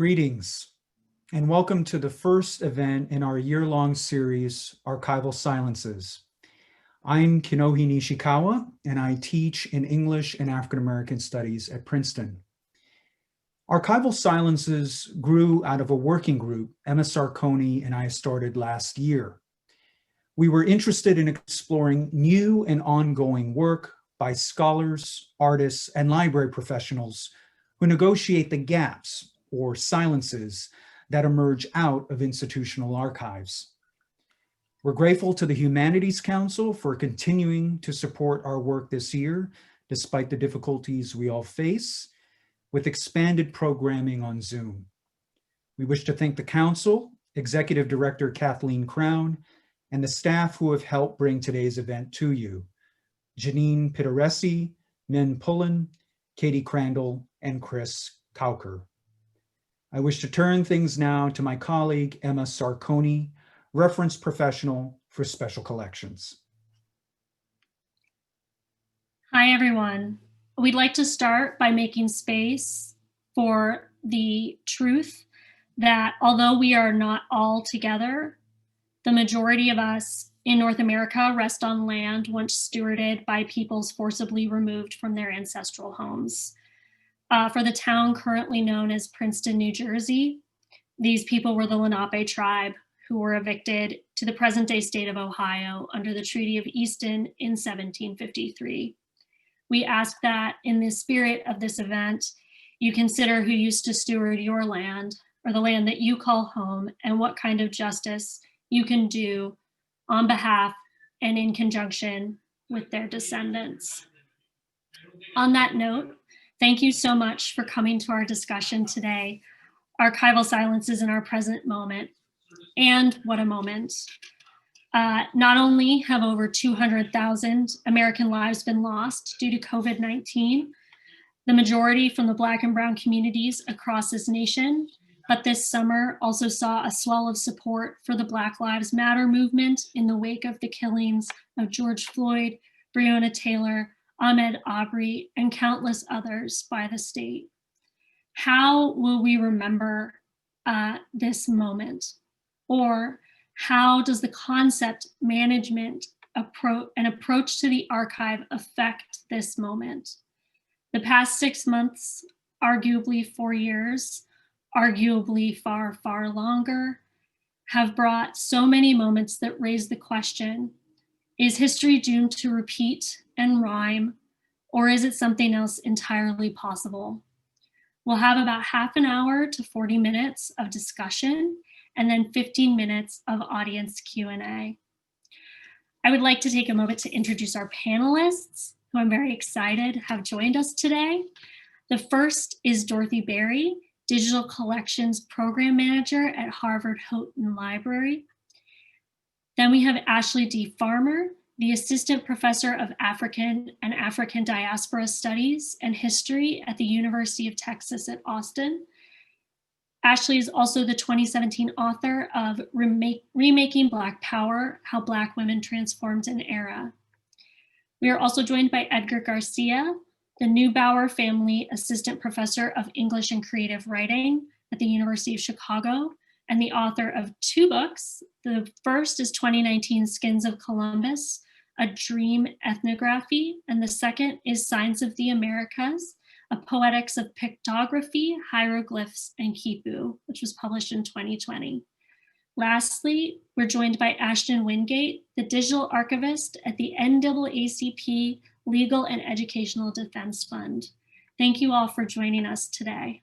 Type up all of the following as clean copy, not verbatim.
Greetings, and welcome to the first event in our year-long series, Archival Silences. I'm Kinohi Nishikawa, and I teach in English and African American Studies at Princeton. Archival Silences grew out of a working group Emma Sarconi and I started last year. We were interested in exploring new and ongoing work by scholars, artists, and library professionals who negotiate the gaps or silences that emerge out of institutional archives. We're grateful to the Humanities Council for continuing to support our work this year, despite the difficulties we all face, with expanded programming on Zoom. We wish to thank the Council, Executive Director Kathleen Crown, and the staff who have helped bring today's event to you: Janine Pitaresi, Min Pullen, Katie Crandall, and Chris Cowker. I wish to turn things now to my colleague, Emma Sarconi, reference professional for special collections. Hi, everyone. We'd like to start by making space for the truth that although we are not all together, the majority of us in North America rest on land once stewarded by peoples forcibly removed from their ancestral homes. For the town currently known as Princeton, New Jersey, these people were the Lenape tribe who were evicted to the present-day state of Ohio under the Treaty of Easton in 1753. We ask that in the spirit of this event, you consider who used to steward your land or the land that you call home and what kind of justice you can do on behalf and in conjunction with their descendants. On that note, thank you so much for coming to our discussion today, Archival Silences in Our Present Moment. And what a moment. Not only have over 200,000 American lives been lost due to COVID-19, the majority from the Black and Brown communities across this nation, but this summer also saw a swell of support for the Black Lives Matter movement in the wake of the killings of George Floyd, Breonna Taylor, Ahmaud Arbery, and countless others by the state. How will we remember this moment? Or how does the concept management approach to the archive affect this moment? The past 6 months, arguably 4 years, arguably far, far longer, have brought so many moments that raise the question, is history doomed to repeat and rhyme, or is it something else entirely possible? We'll have about half an hour to 40 minutes of discussion and then 15 minutes of audience Q&A. I would like to take a moment to introduce our panelists, who I'm very excited have joined us today. The first is Dorothy Berry, Digital Collections Program Manager at Harvard Houghton Library. Then we have Ashley D. Farmer, the Assistant Professor of African and African Diaspora Studies and History at the University of Texas at Austin. Ashley is also the 2017 author of Remaking Black Power, How Black Women Transformed an Era. We are also joined by Edgar Garcia, the Neubauer Family Assistant Professor of English and Creative Writing at the University of Chicago, and the author of 2 books. The first is 2019 Skins of Columbus, A Dream Ethnography, and the second is Signs of the Americas, A Poetics of Pictography, Hieroglyphs, and Kipu, which was published in 2020. Lastly, we're joined by Ashton Wingate, the digital archivist at the NAACP Legal and Educational Defense Fund. Thank you all for joining us today.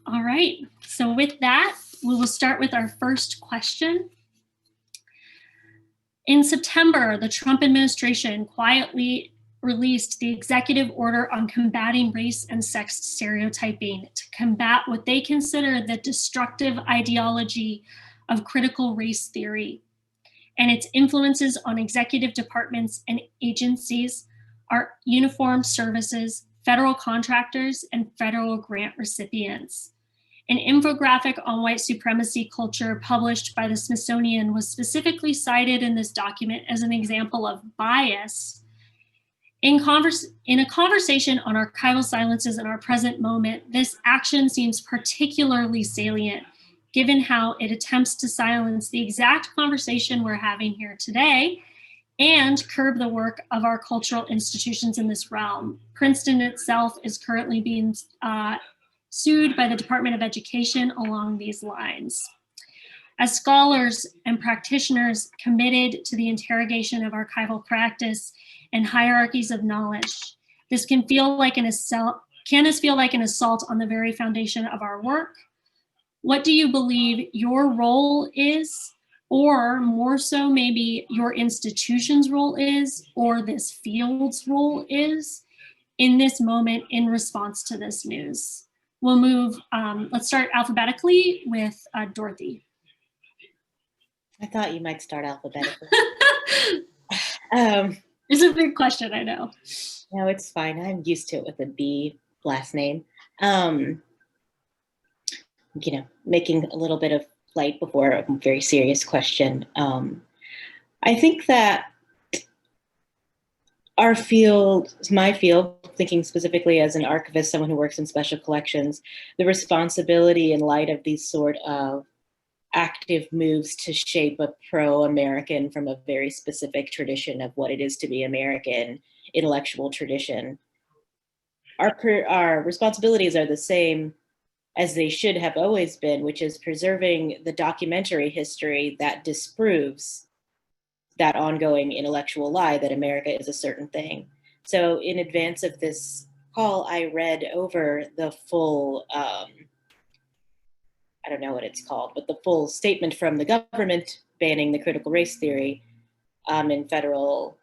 All right, so with that, we will start with our first question. In September, the Trump administration quietly released the executive order on combating race and sex stereotyping to combat what they consider the destructive ideology of critical race theory and its influences on executive departments and agencies, our uniformed services, federal contractors, and federal grant recipients. An infographic on white supremacy culture published by the Smithsonian was specifically cited in this document as an example of bias In a conversation on archival silences in our present moment, this action seems particularly salient, given how it attempts to silence the exact conversation we're having here today and curb the work of our cultural institutions in this realm. Princeton itself is currently being sued by the Department of Education along these lines. As scholars and practitioners committed to the interrogation of archival practice and hierarchies of knowledge, this can feel like an assault on the very foundation of our work. What do you believe your role is, or more so maybe your institution's role is, or this field's role is in this moment in response to this news? We'll move, let's start alphabetically with Dorothy. I thought you might start alphabetically. It's a big question, I know. No, it's fine. I'm used to it with a B last name. Making a little bit of light before a very serious question. I think that our field, my field, thinking specifically as an archivist, someone who works in special collections, the responsibility in light of these sort of active moves to shape a pro-American from a very specific tradition of what it is to be American, intellectual tradition. Our responsibilities are the same as they should have always been, which is preserving the documentary history that disproves that ongoing intellectual lie that America is a certain thing. So in advance of this call, I read over the full, I don't know what it's called, but the full statement from the government banning the critical race theory in federal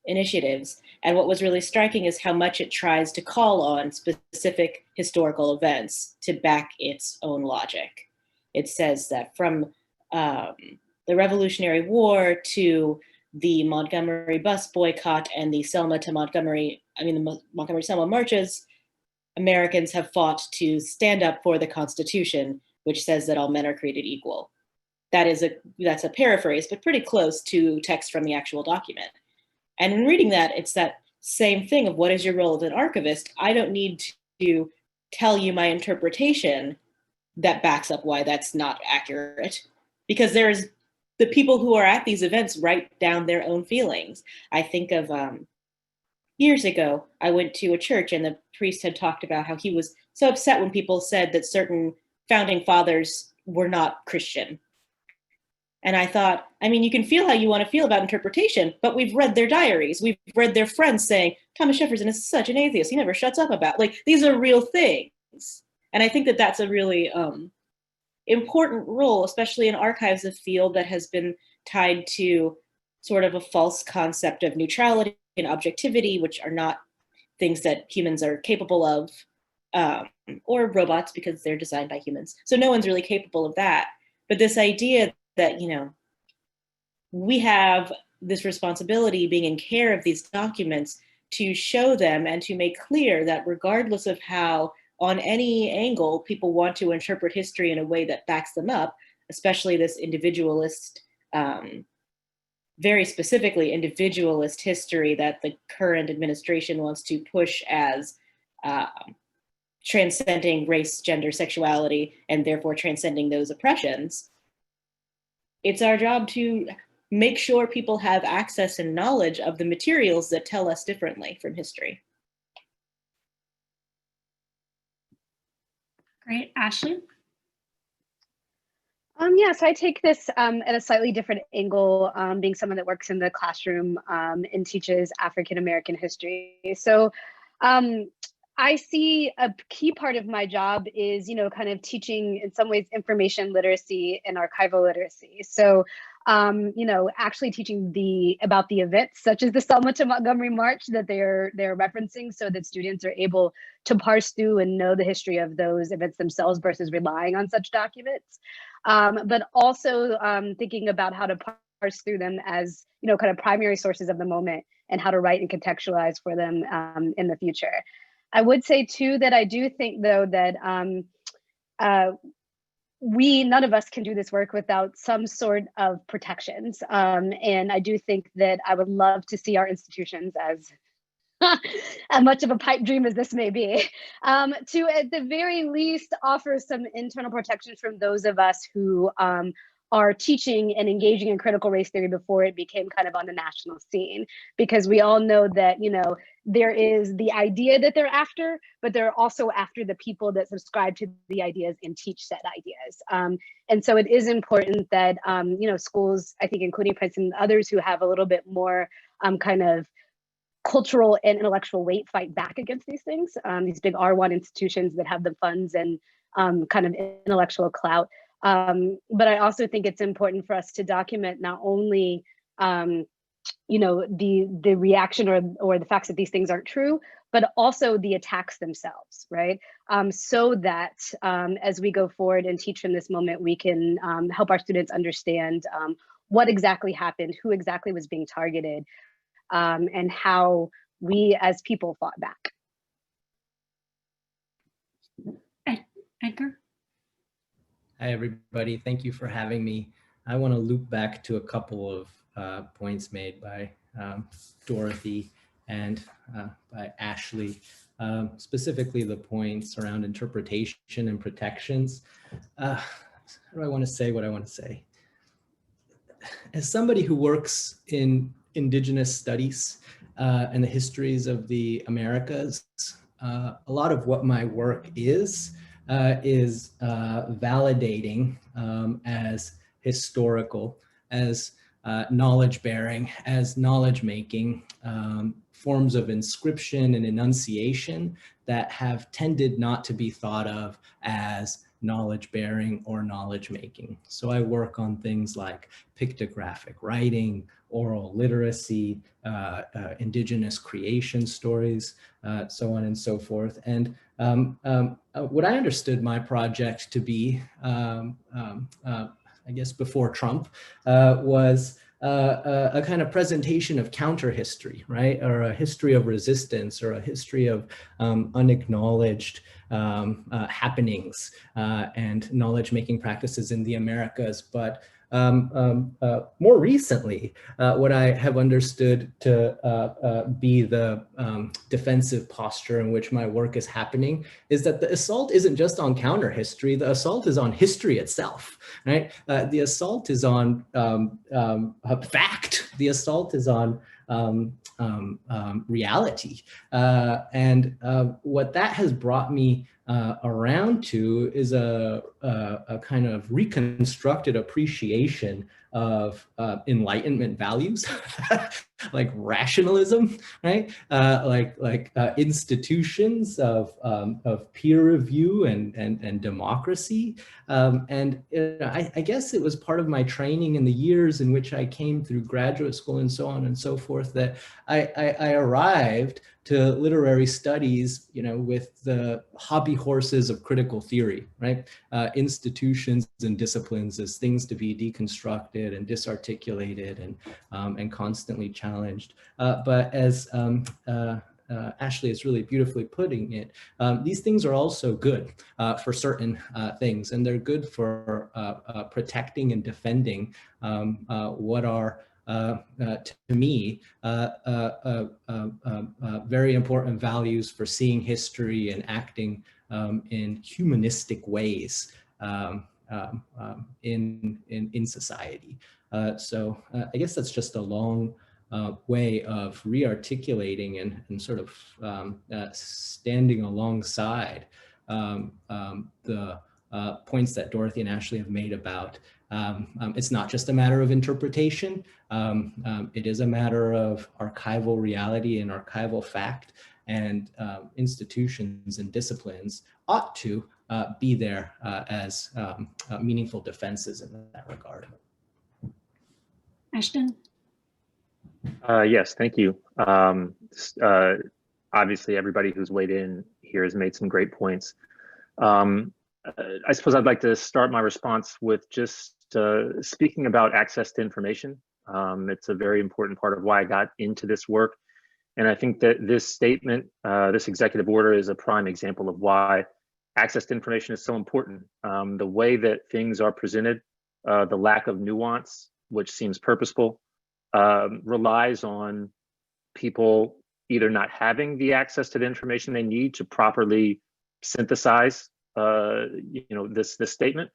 initiatives. And what was really striking is how much it tries to call on specific historical events to back its own logic. It says that from the Revolutionary War to the Montgomery bus boycott and the Montgomery-Selma marches, Americans have fought to stand up for the Constitution, which says that all men are created equal. That's a paraphrase, but pretty close to text from the actual document. And in reading that, it's that same thing of what is your role as an archivist? I don't need to tell you my interpretation that backs up why that's not accurate, because there's the people who are at these events write down their own feelings. I think of years ago, I went to a church and the priest had talked about how he was so upset when people said that certain founding fathers were not Christian. And I thought, I mean, you can feel how you want to feel about interpretation, but we've read their diaries. We've read their friends saying, Thomas Jefferson is such an atheist. He never shuts up about, like, these are real things. And I think that that's a really important role, especially in archives, a field that has been tied to sort of a false concept of neutrality and objectivity, which are not things that humans are capable of, or robots, because they're designed by humans. So no one's really capable of that. But this idea that, we have this responsibility being in care of these documents to show them and to make clear that regardless of how on any angle people want to interpret history in a way that backs them up, especially this individualist, very specifically individualist history that the current administration wants to push as transcending race, gender, sexuality, and therefore transcending those oppressions. It's our job to make sure people have access and knowledge of the materials that tell us differently from history. Great. Ashley? So I take this at a slightly different angle, being someone that works in the classroom and teaches African-American history. So I see a key part of my job is, kind of teaching in some ways information literacy and archival literacy. So, actually teaching about the events such as the Selma to Montgomery March that they're referencing, so that students are able to parse through and know the history of those events themselves versus relying on such documents. But also thinking about how to parse through them as, kind of primary sources of the moment and how to write and contextualize for them in the future. I would say too that I do think though that none of us can do this work without some sort of protections. And I do think that I would love to see our institutions as as much of a pipe dream as this may be, to at the very least offer some internal protection from those of us who are teaching and engaging in critical race theory before it became kind of on the national scene. Because we all know that, there is the idea that they're after, but they're also after the people that subscribe to the ideas and teach said ideas. And so it is important that, schools, I think, including Princeton and others who have a little bit more kind of cultural and intellectual weight, fight back against these things, these big R1 institutions that have the funds and kind of intellectual clout. But I also think it's important for us to document not only the reaction or the facts that these things aren't true, but also the attacks themselves, right? So that as we go forward and teach from this moment, we can help our students understand what exactly happened, who exactly was being targeted, and how we as people fought back. Edgar? Hi, everybody. Thank you for having me. I want to loop back to a couple of points made by Dorothy and by Ashley, specifically the points around interpretation and protections. How do I want to say what I want to say? As somebody who works in Indigenous studies and the histories of the Americas, a lot of what my work is validating as historical, as knowledge bearing, as knowledge making, forms of inscription and enunciation that have tended not to be thought of as knowledge bearing or knowledge making. So I work on things like pictographic writing, oral literacy, indigenous creation stories, so on and so forth. And what I understood my project to be, I guess before Trump, was a kind of presentation of counter history, right? Or a history of resistance, or a history of unacknowledged happenings and knowledge-making practices in the Americas. But more recently, what I have understood to be the defensive posture in which my work is happening is that the assault isn't just on counter history, the assault is on history itself, right? The assault is on fact, the assault is on reality. And what that has brought me around to is a kind of reconstructed appreciation of Enlightenment values, like rationalism, right? Like institutions of peer review and democracy. And I guess it was part of my training in the years in which I came through graduate school and so on and so forth that I arrived to literary studies, with the hobby horses of critical theory, right? Institutions and disciplines as things to be deconstructed and disarticulated and constantly challenged. But as Ashley is really beautifully putting it, these things are also good for certain things, and they're good for protecting and defending what are to me, very important values for seeing history and acting in humanistic ways in society. So I guess that's just a long way of re-articulating and sort of standing alongside the points that Dorothy and Ashley have made about it's not just a matter of interpretation. It is a matter of archival reality and archival fact, and institutions and disciplines ought to be there as meaningful defenses in that regard. Ashton? Yes, thank you. Obviously, everybody who's weighed in here has made some great points. I suppose I'd like to start my response with just speaking about access to information. It's a very important part of why I got into this work. And I think that this statement, this executive order, is a prime example of why access to information is so important. The way that things are presented, the lack of nuance, which seems purposeful, relies on people either not having the access to the information they need to properly synthesize this statement,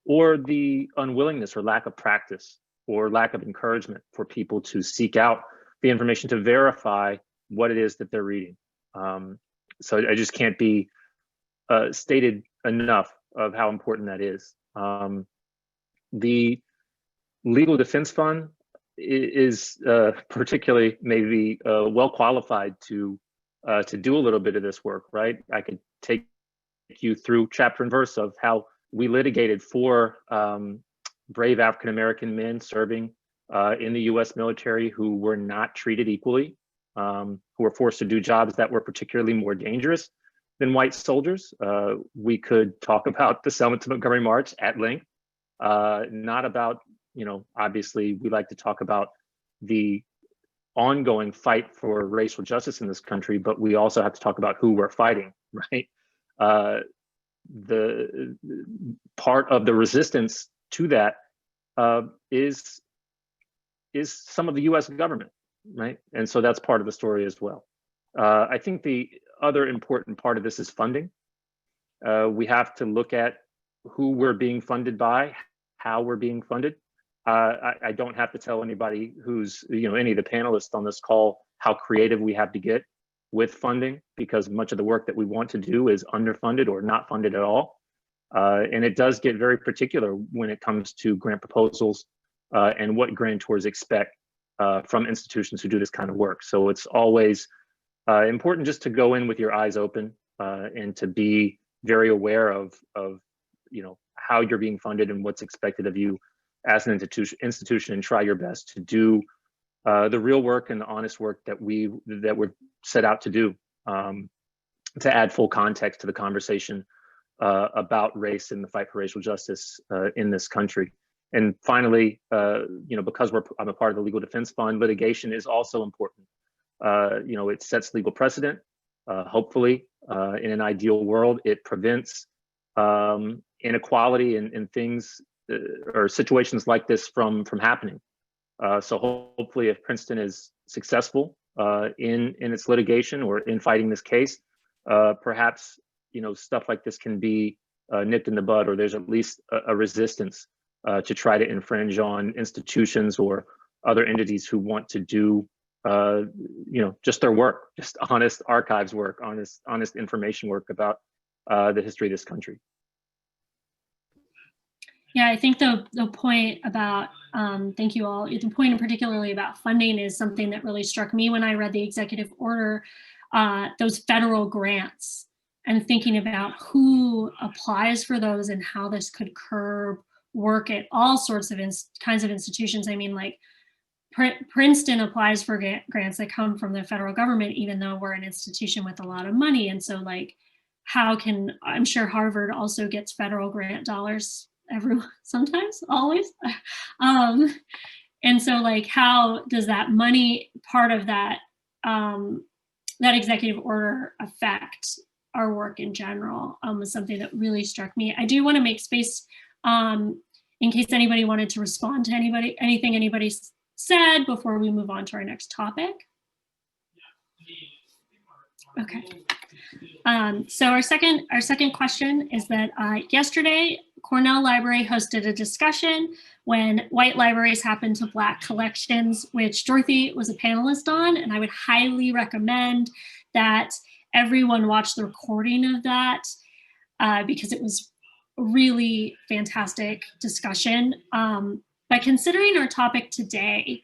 or the unwillingness or lack of practice or lack of encouragement for people to seek out the information to verify what it is that they're reading. So I just can't be stated enough of how important that is. The Legal Defense Fund is particularly maybe well qualified to do a little bit of this work, right? I could take you through chapter and verse of how we litigated for brave African-American men serving in the US military who were not treated equally, who were forced to do jobs that were particularly more dangerous than white soldiers. We could talk about the Selma to Montgomery March at length, not about, obviously we like to talk about the ongoing fight for racial justice in this country, but we also have to talk about who we're fighting, right? The part of the resistance to that is some of the US government, right? And so that's part of the story as well. I think the other important part of this is funding. We have to look at who we're being funded by, how we're being funded. I don't have to tell anybody who's, any of the panelists on this call, how creative we have to get with funding, because much of the work that we want to do is underfunded or not funded at all. And it does get very particular when it comes to grant proposals and what grantors expect from institutions who do this kind of work. So it's always important just to go in with your eyes open and to be very aware of how you're being funded and what's expected of you as an institution, and try your best to do the real work and the honest work that we're set out to do, to add full context to the conversation about race and the fight for racial justice in this country. And finally, because I'm a part of the Legal Defense Fund, litigation is also important. It sets legal precedent. Hopefully, in an ideal world, it prevents inequality and things or situations like this from happening. So hopefully, if Princeton is successful in its litigation or in fighting this case, perhaps stuff like this can be nipped in the bud, or there's at least a resistance to try to infringe on institutions or other entities who want to do just their work, just honest archives work, honest information work about the history of this country. Yeah, I think the point about, thank you all, the point particularly about funding is something that really struck me when I read the executive order, those federal grants, and thinking about who applies for those and how this could curb work at all sorts of kinds of institutions. I mean, like Princeton applies for grants that come from the federal government, even though we're an institution with a lot of money. And so like, I'm sure Harvard also gets federal grant dollars sometimes, always. And so like, how does that money, part of that, that executive order affect our work in general, was something that really struck me. I do want to make space in case anybody wanted to respond to anything anybody said before we move on to our next topic. Okay. So our second question is that yesterday, Cornell Library hosted a discussion when white libraries happen to Black collections, which Dorothy was a panelist on, and I would highly recommend that everyone watch the recording of that because it was a really fantastic discussion. But considering our topic today,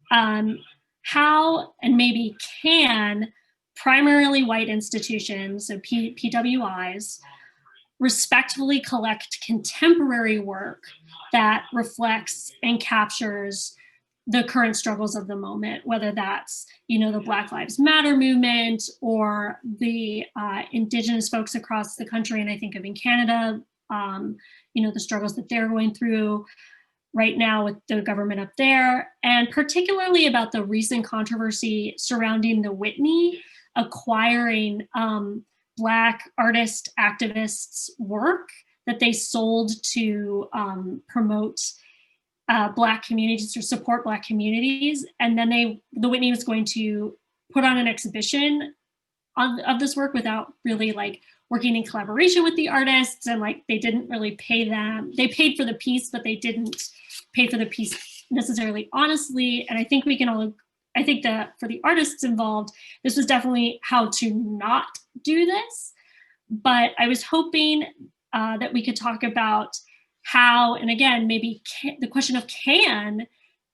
how and maybe can primarily white institutions, so PWIs, respectfully collect contemporary work that reflects and captures the current struggles of the moment, whether that's, the Black Lives Matter movement or the Indigenous folks across the country, and I think of in Canada, the struggles that they're going through right now with the government up there, and particularly about the recent controversy surrounding the Whitney acquiring Black artist activists' work that they sold to promote Black communities or support Black communities. And then the Whitney was going to put on an exhibition of this work without really like working in collaboration with the artists, and like they didn't really pay them. They paid for the piece, but they didn't pay for the piece necessarily honestly. And I think I think that for the artists involved, this was definitely how to not do this. But I was hoping that we could talk about how, and again, maybe the question of, can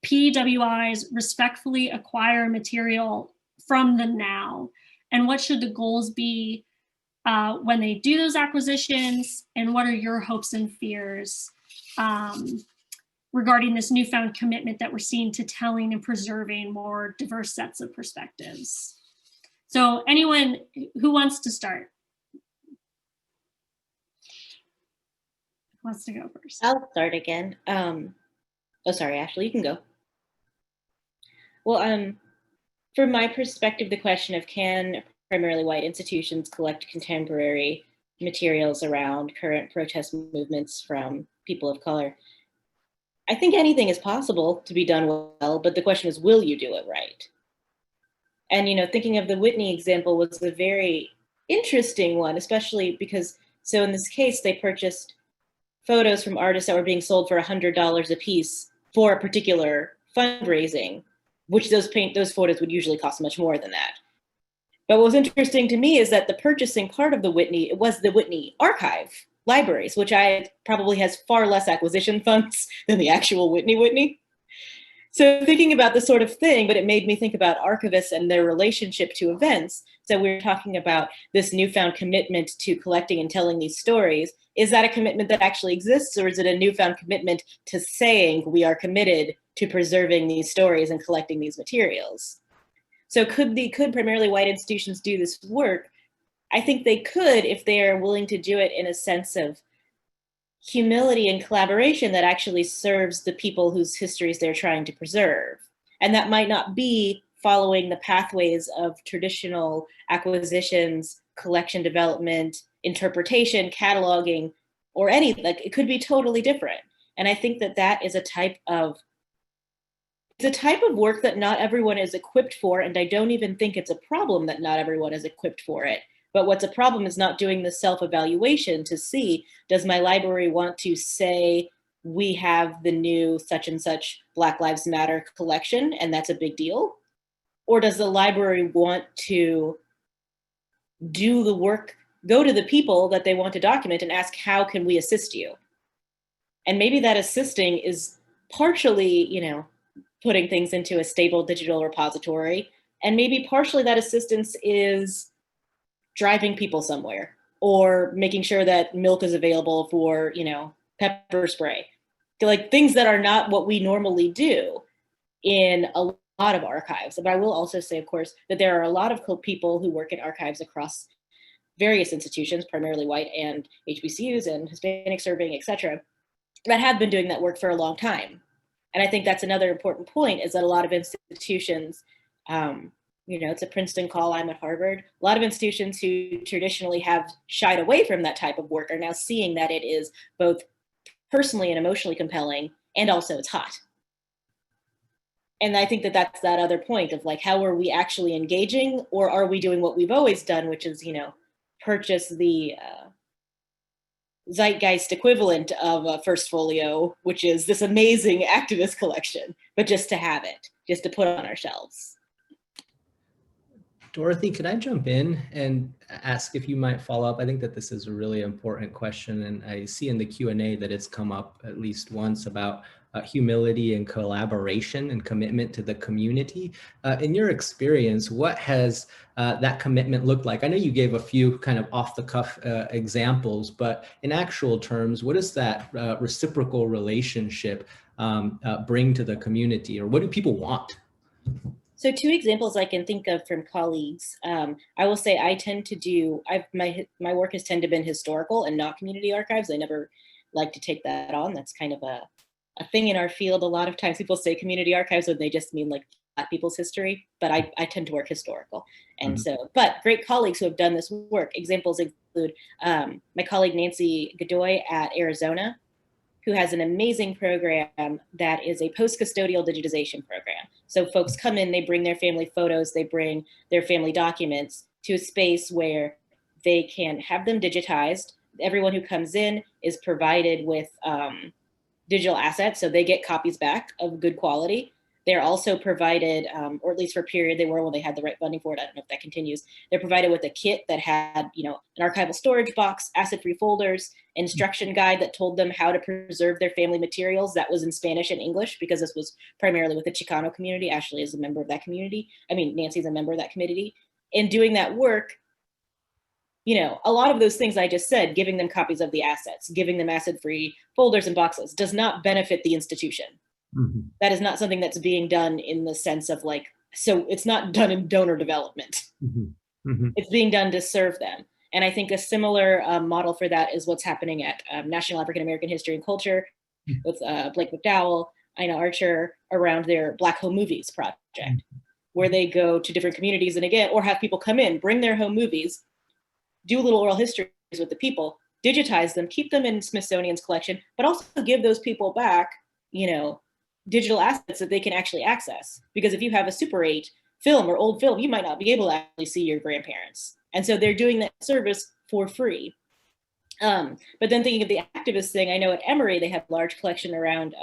PWIs respectfully acquire material from the now? And what should the goals be when they do those acquisitions? And what are your hopes and fears regarding this newfound commitment that we're seeing to telling and preserving more diverse sets of perspectives? So anyone who wants to start? Who wants to go first? I'll start again. Oh, sorry, Ashley, you can go. Well, from my perspective, the question of, can primarily white institutions collect contemporary materials around current protest movements from people of color? I think anything is possible to be done well, but the question is, will you do it right? And, you know, thinking of the Whitney example was a very interesting one, especially because, so in this case, they purchased photos from artists that were being sold for $100 a piece for a particular fundraising, which those photos would usually cost much more than that. But what was interesting to me is that the purchasing part of the Whitney, it was the Whitney archive libraries, which probably has far less acquisition funds than the actual Whitney. So thinking about this sort of thing, but it made me think about archivists and their relationship to events. So we were talking about this newfound commitment to collecting and telling these stories. Is that a commitment that actually exists, or is it a newfound commitment to saying we are committed to preserving these stories and collecting these materials? So could primarily white institutions do this work? I think they could if they are willing to do it in a sense of humility and collaboration that actually serves the people whose histories they're trying to preserve. And that might not be following the pathways of traditional acquisitions, collection development, interpretation, cataloging, or anything. Like, it could be totally different. And I think that is a type of work that not everyone is equipped for, and I don't even think it's a problem that not everyone is equipped for it. But what's a problem is not doing the self-evaluation to see, does my library want to say, we have the new such and such Black Lives Matter collection, and that's a big deal? Or does the library want to do the work, go to the people that they want to document and ask, how can we assist you? And maybe that assisting is partially, you know, putting things into a stable digital repository. And maybe partially that assistance is driving people somewhere, or making sure that milk is available for, you know, pepper spray. Like, things that are not what we normally do in a lot of archives. But I will also say, of course, that there are a lot of people who work in archives across various institutions, primarily white and HBCUs and Hispanic serving, et cetera, that have been doing that work for a long time. And I think that's another important point, is that a lot of institutions, you know, it's a Princeton call, I'm at Harvard. A lot of institutions who traditionally have shied away from that type of work are now seeing that it is both personally and emotionally compelling, and also it's hot. And I think that's that other point of, like, how are we actually engaging, or are we doing what we've always done, which is, you know, purchase the zeitgeist equivalent of a First Folio, which is this amazing activist collection, but just to have it, just to put on our shelves. Dorothy, could I jump in and ask if you might follow up? I think that this is a really important question, and I see in the Q&A that it's come up at least once about humility and collaboration and commitment to the community. In your experience, what has that commitment looked like? I know you gave a few kind of off-the-cuff examples, but in actual terms, what does that reciprocal relationship bring to the community, or what do people want? So 2 examples I can think of from colleagues. I will say I tend to do, my work has tended to been historical and not community archives. I never like to take that on. That's kind of a thing in our field. A lot of times people say community archives when they just mean like Black people's history, but I tend to work historical. And so, but great colleagues who have done this work. Examples include my colleague Nancy Godoy at Arizona, who has an amazing program that is a post-custodial digitization program. So folks come in, they bring their family photos, they bring their family documents to a space where they can have them digitized. Everyone who comes in is provided with digital assets, so they get copies back of good quality. They're also provided, or at least for a period they were when they had the right funding for it. I don't know if that continues. They're provided with a kit that had, an archival storage box, acid-free folders, instruction guide that told them how to preserve their family materials. That was in Spanish and English because this was primarily with the Chicano community. Ashley is a member of that community. Nancy's a member of that community. In doing that work, a lot of those things I just said, giving them copies of the assets, giving them acid-free folders and boxes, does not benefit the institution. Mm-hmm. That is not something that's being done in the sense of so it's not done in donor development. Mm-hmm. Mm-hmm. It's being done to serve them. And I think a similar model for that is what's happening at National African American History and Culture with Blake McDowell, Ina Archer, around their Black Home Movies project, where they go to different communities and or have people come in, bring their home movies, do little oral histories with the people, digitize them, keep them in Smithsonian's collection, but also give those people back, digital assets that they can actually access. Because if you have a Super 8 film or old film, you might not be able to actually see your grandparents. And so they're doing that service for free. But then thinking of the activist thing, I know at Emory, they have a large collection around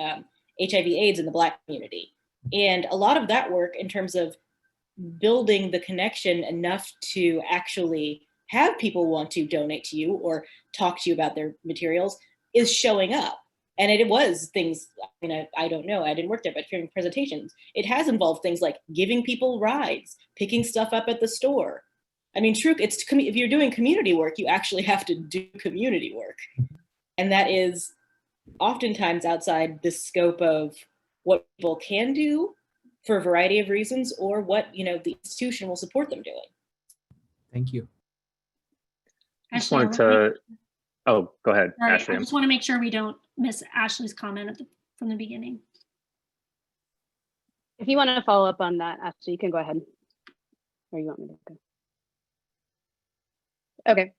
HIV/AIDS in the Black community. And a lot of that work in terms of building the connection enough to actually have people want to donate to you or talk to you about their materials is showing up. And it was things, I don't know, I didn't work there, but hearing presentations, it has involved things like giving people rides, picking stuff up at the store. If you're doing community work, you actually have to do community work. And that is oftentimes outside the scope of what people can do for a variety of reasons, or what, the institution will support them doing. Thank you. I just wanted to, go ahead, sorry, Ashley. I just want to make sure we don't miss Ashley's comment from the beginning. If you want to follow up on that, Ashley, you can go ahead. Or you want me to go? Okay.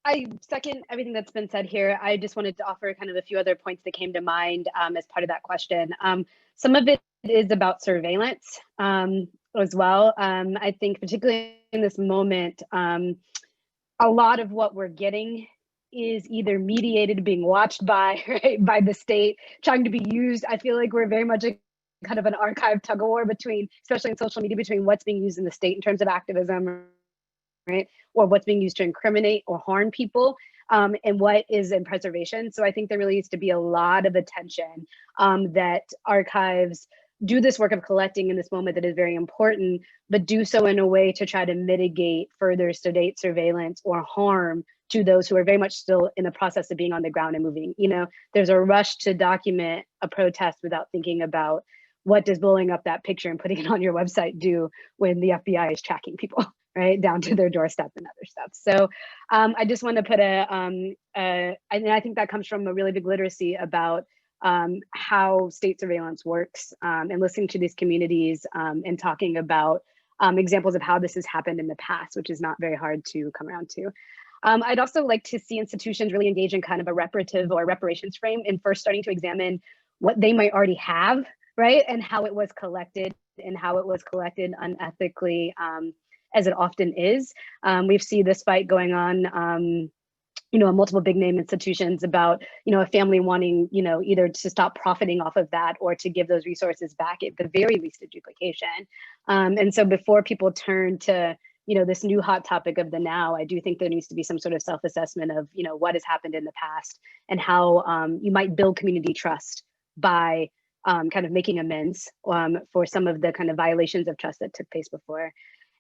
I second everything that's been said here. I just wanted to offer kind of a few other points that came to mind as part of that question. Some of it is about surveillance as well. I think particularly in this moment, a lot of what we're getting is either mediated, being watched by, right, by the state, trying to be used. I feel like we're very much a kind of an archive tug of war between, especially in social media, between what's being used in the state in terms of activism, right, or what's being used to incriminate or harm people, and what is in preservation. So I think there really needs to be a lot of attention that archives do this work of collecting in this moment that is very important, but do so in a way to try to mitigate further state surveillance or harm to those who are very much still in the process of being on the ground and moving. There's a rush to document a protest without thinking about what does blowing up that picture and putting it on your website do when the FBI is tracking people, right, down to their doorstep and other stuff. So I just want to put and I think that comes from a really big literacy about how state surveillance works, and listening to these communities and talking about examples of how this has happened in the past, which is not very hard to come around to. I'd also like to see institutions really engage in kind of a reparative or reparations frame and first starting to examine what they might already have, right, and how it was collected unethically, as it often is. We've seen this fight going on multiple big name institutions about, a family wanting, either to stop profiting off of that or to give those resources back, at the very least a duplication. And so before people turn to, this new hot topic of the now, I do think there needs to be some sort of self-assessment of, what has happened in the past and how you might build community trust by kind of making amends for some of the kind of violations of trust that took place before.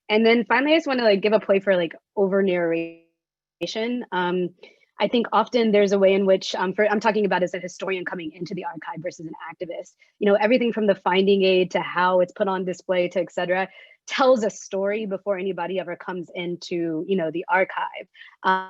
And then finally, I just want to give a play for over narration. I think often there's a way in which I'm talking about as a historian coming into the archive versus an activist. Everything from the finding aid to how it's put on display to et cetera tells a story before anybody ever comes into the archive.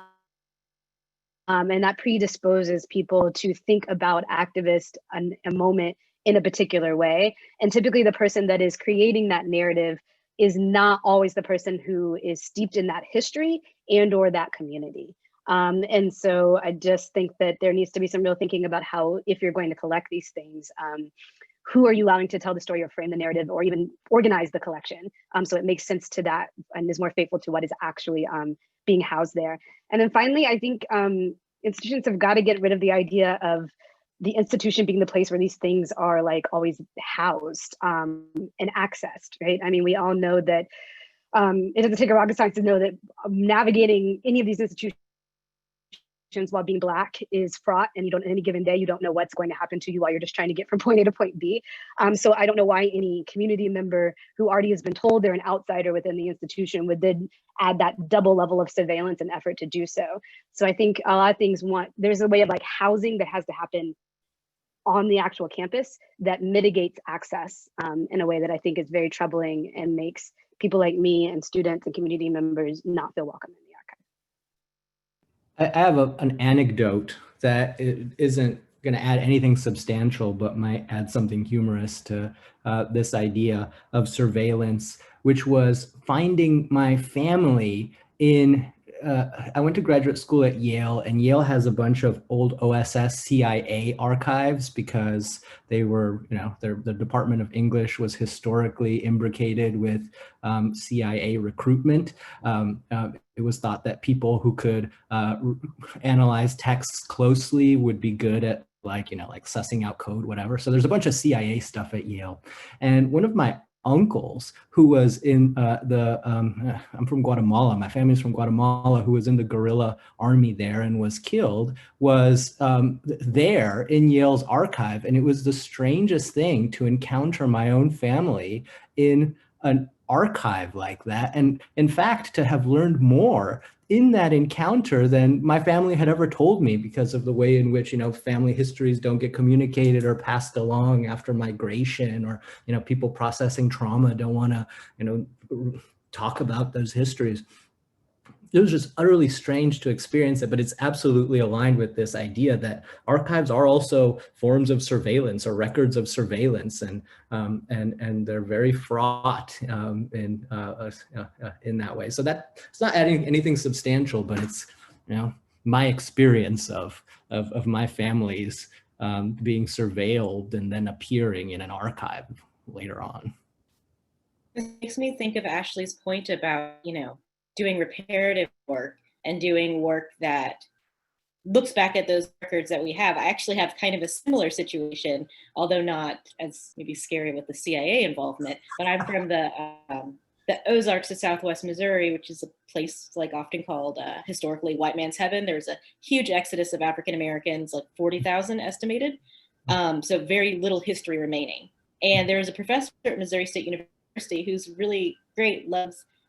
And that predisposes people to think about activists a moment in a particular way. And typically the person that is creating that narrative is not always the person who is steeped in that history and or that community. And so I just think that there needs to be some real thinking about how, if you're going to collect these things, who are you allowing to tell the story or frame the narrative or even organize the collection? So it makes sense to that and is more faithful to what is actually being housed there. And then finally, I think institutions have got to get rid of the idea of the institution being the place where these things are like always housed and accessed, right? I mean, we all know that it doesn't take a rocket science to know that navigating any of these institutions while being Black is fraught, and you don't, any given day, you don't know what's going to happen to you while you're just trying to get from point A to point B. So I don't know why any community member who already has been told they're an outsider within the institution would then add that double level of surveillance and effort to do so. So I think a lot of things there's a way of like housing that has to happen on the actual campus that mitigates access in a way that I think is very troubling and makes people like me and students and community members not feel welcome in the archive. I have an anecdote that isn't going to add anything substantial, but might add something humorous to this idea of surveillance, which was finding my family in, I went to graduate school at Yale, and Yale has a bunch of old OSS CIA archives because they were, the Department of English was historically imbricated with CIA recruitment. It was thought that people who could analyze texts closely would be good at like sussing out code, whatever. So there's a bunch of CIA stuff at Yale. And one of my uncles who was in I'm from Guatemala, my family's from Guatemala, who was in the guerrilla army there and was killed, was there in Yale's archive. And it was the strangest thing to encounter my own family in an archive like that. And in fact, to have learned more in that encounter than my family had ever told me, because of the way in which, family histories don't get communicated or passed along after migration, or, people processing trauma don't want to, talk about those histories. It was just utterly strange to experience it, but it's absolutely aligned with this idea that archives are also forms of surveillance or records of surveillance, and they're very fraught in that way. So that it's not adding anything substantial, but it's my experience of my family's being surveilled and then appearing in an archive later on. It makes me think of Ashley's point about doing reparative work and doing work that looks back at those records that we have. I actually have kind of a similar situation, although not as maybe scary with the CIA involvement, but I'm from the Ozarks of Southwest Missouri, which is a place like often called historically white man's heaven. There was a huge exodus of African-Americans, like 40,000 estimated. So very little history remaining. And there was a professor at Missouri State University who's really great,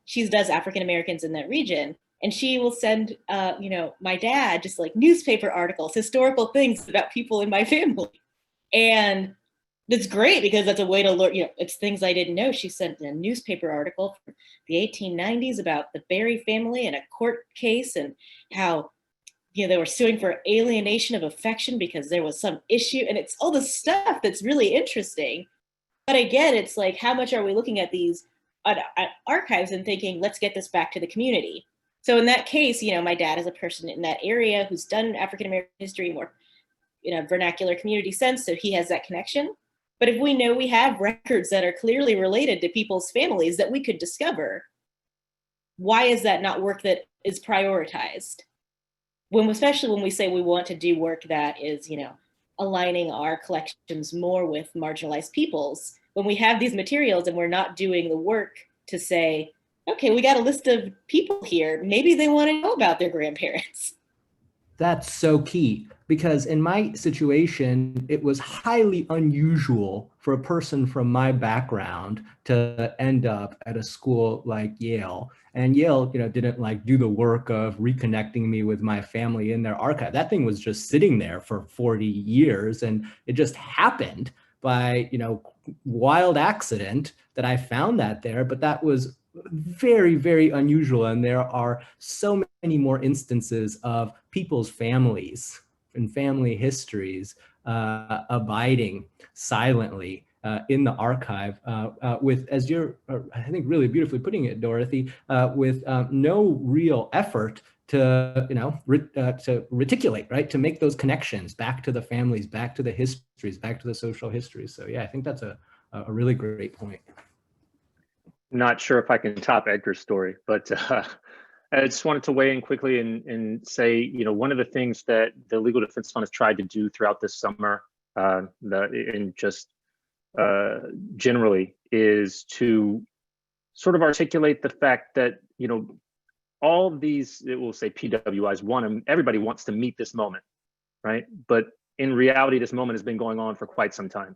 she does African-Americans in that region. And she will send, my dad just like newspaper articles, historical things about people in my family. And it's great because that's a way to learn, it's things I didn't know. She sent a newspaper article from the 1890s about the Berry family and a court case and how, they were suing for alienation of affection because there was some issue. And it's all this stuff that's really interesting. But again, it's like, how much are we looking at these archives and thinking, let's get this back to the community? So in that case, my dad is a person in that area who's done African-American history more in a vernacular community sense, so he has that connection. But if we know we have records that are clearly related to people's families that we could discover, why is that not work that is prioritized? Especially when we say we want to do work that is, aligning our collections more with marginalized peoples, when we have these materials and we're not doing the work to say, okay, we got a list of people here, maybe they want to know about their grandparents. That's so key, because in my situation, it was highly unusual for a person from my background to end up at a school like Yale. And Yale, didn't do the work of reconnecting me with my family in their archive. That thing was just sitting there for 40 years. And it just happened by, wild accident that I found that there, but that was very, very unusual. And there are so many more instances of people's families and family histories abiding silently in the archive with, as you're, I think, really beautifully putting it, Dorothy, with no real effort to, to reticulate, right? To make those connections back to the families, back to the histories, back to the social histories. So yeah, I think that's a really great point. Not sure if I can top Edgar's story, but I just wanted to weigh in quickly and say, one of the things that the Legal Defense Fund has tried to do throughout this summer, generally, is to sort of articulate the fact that, all of these, it will say PWIs want them, everybody wants to meet this moment, right? But in reality, this moment has been going on for quite some time.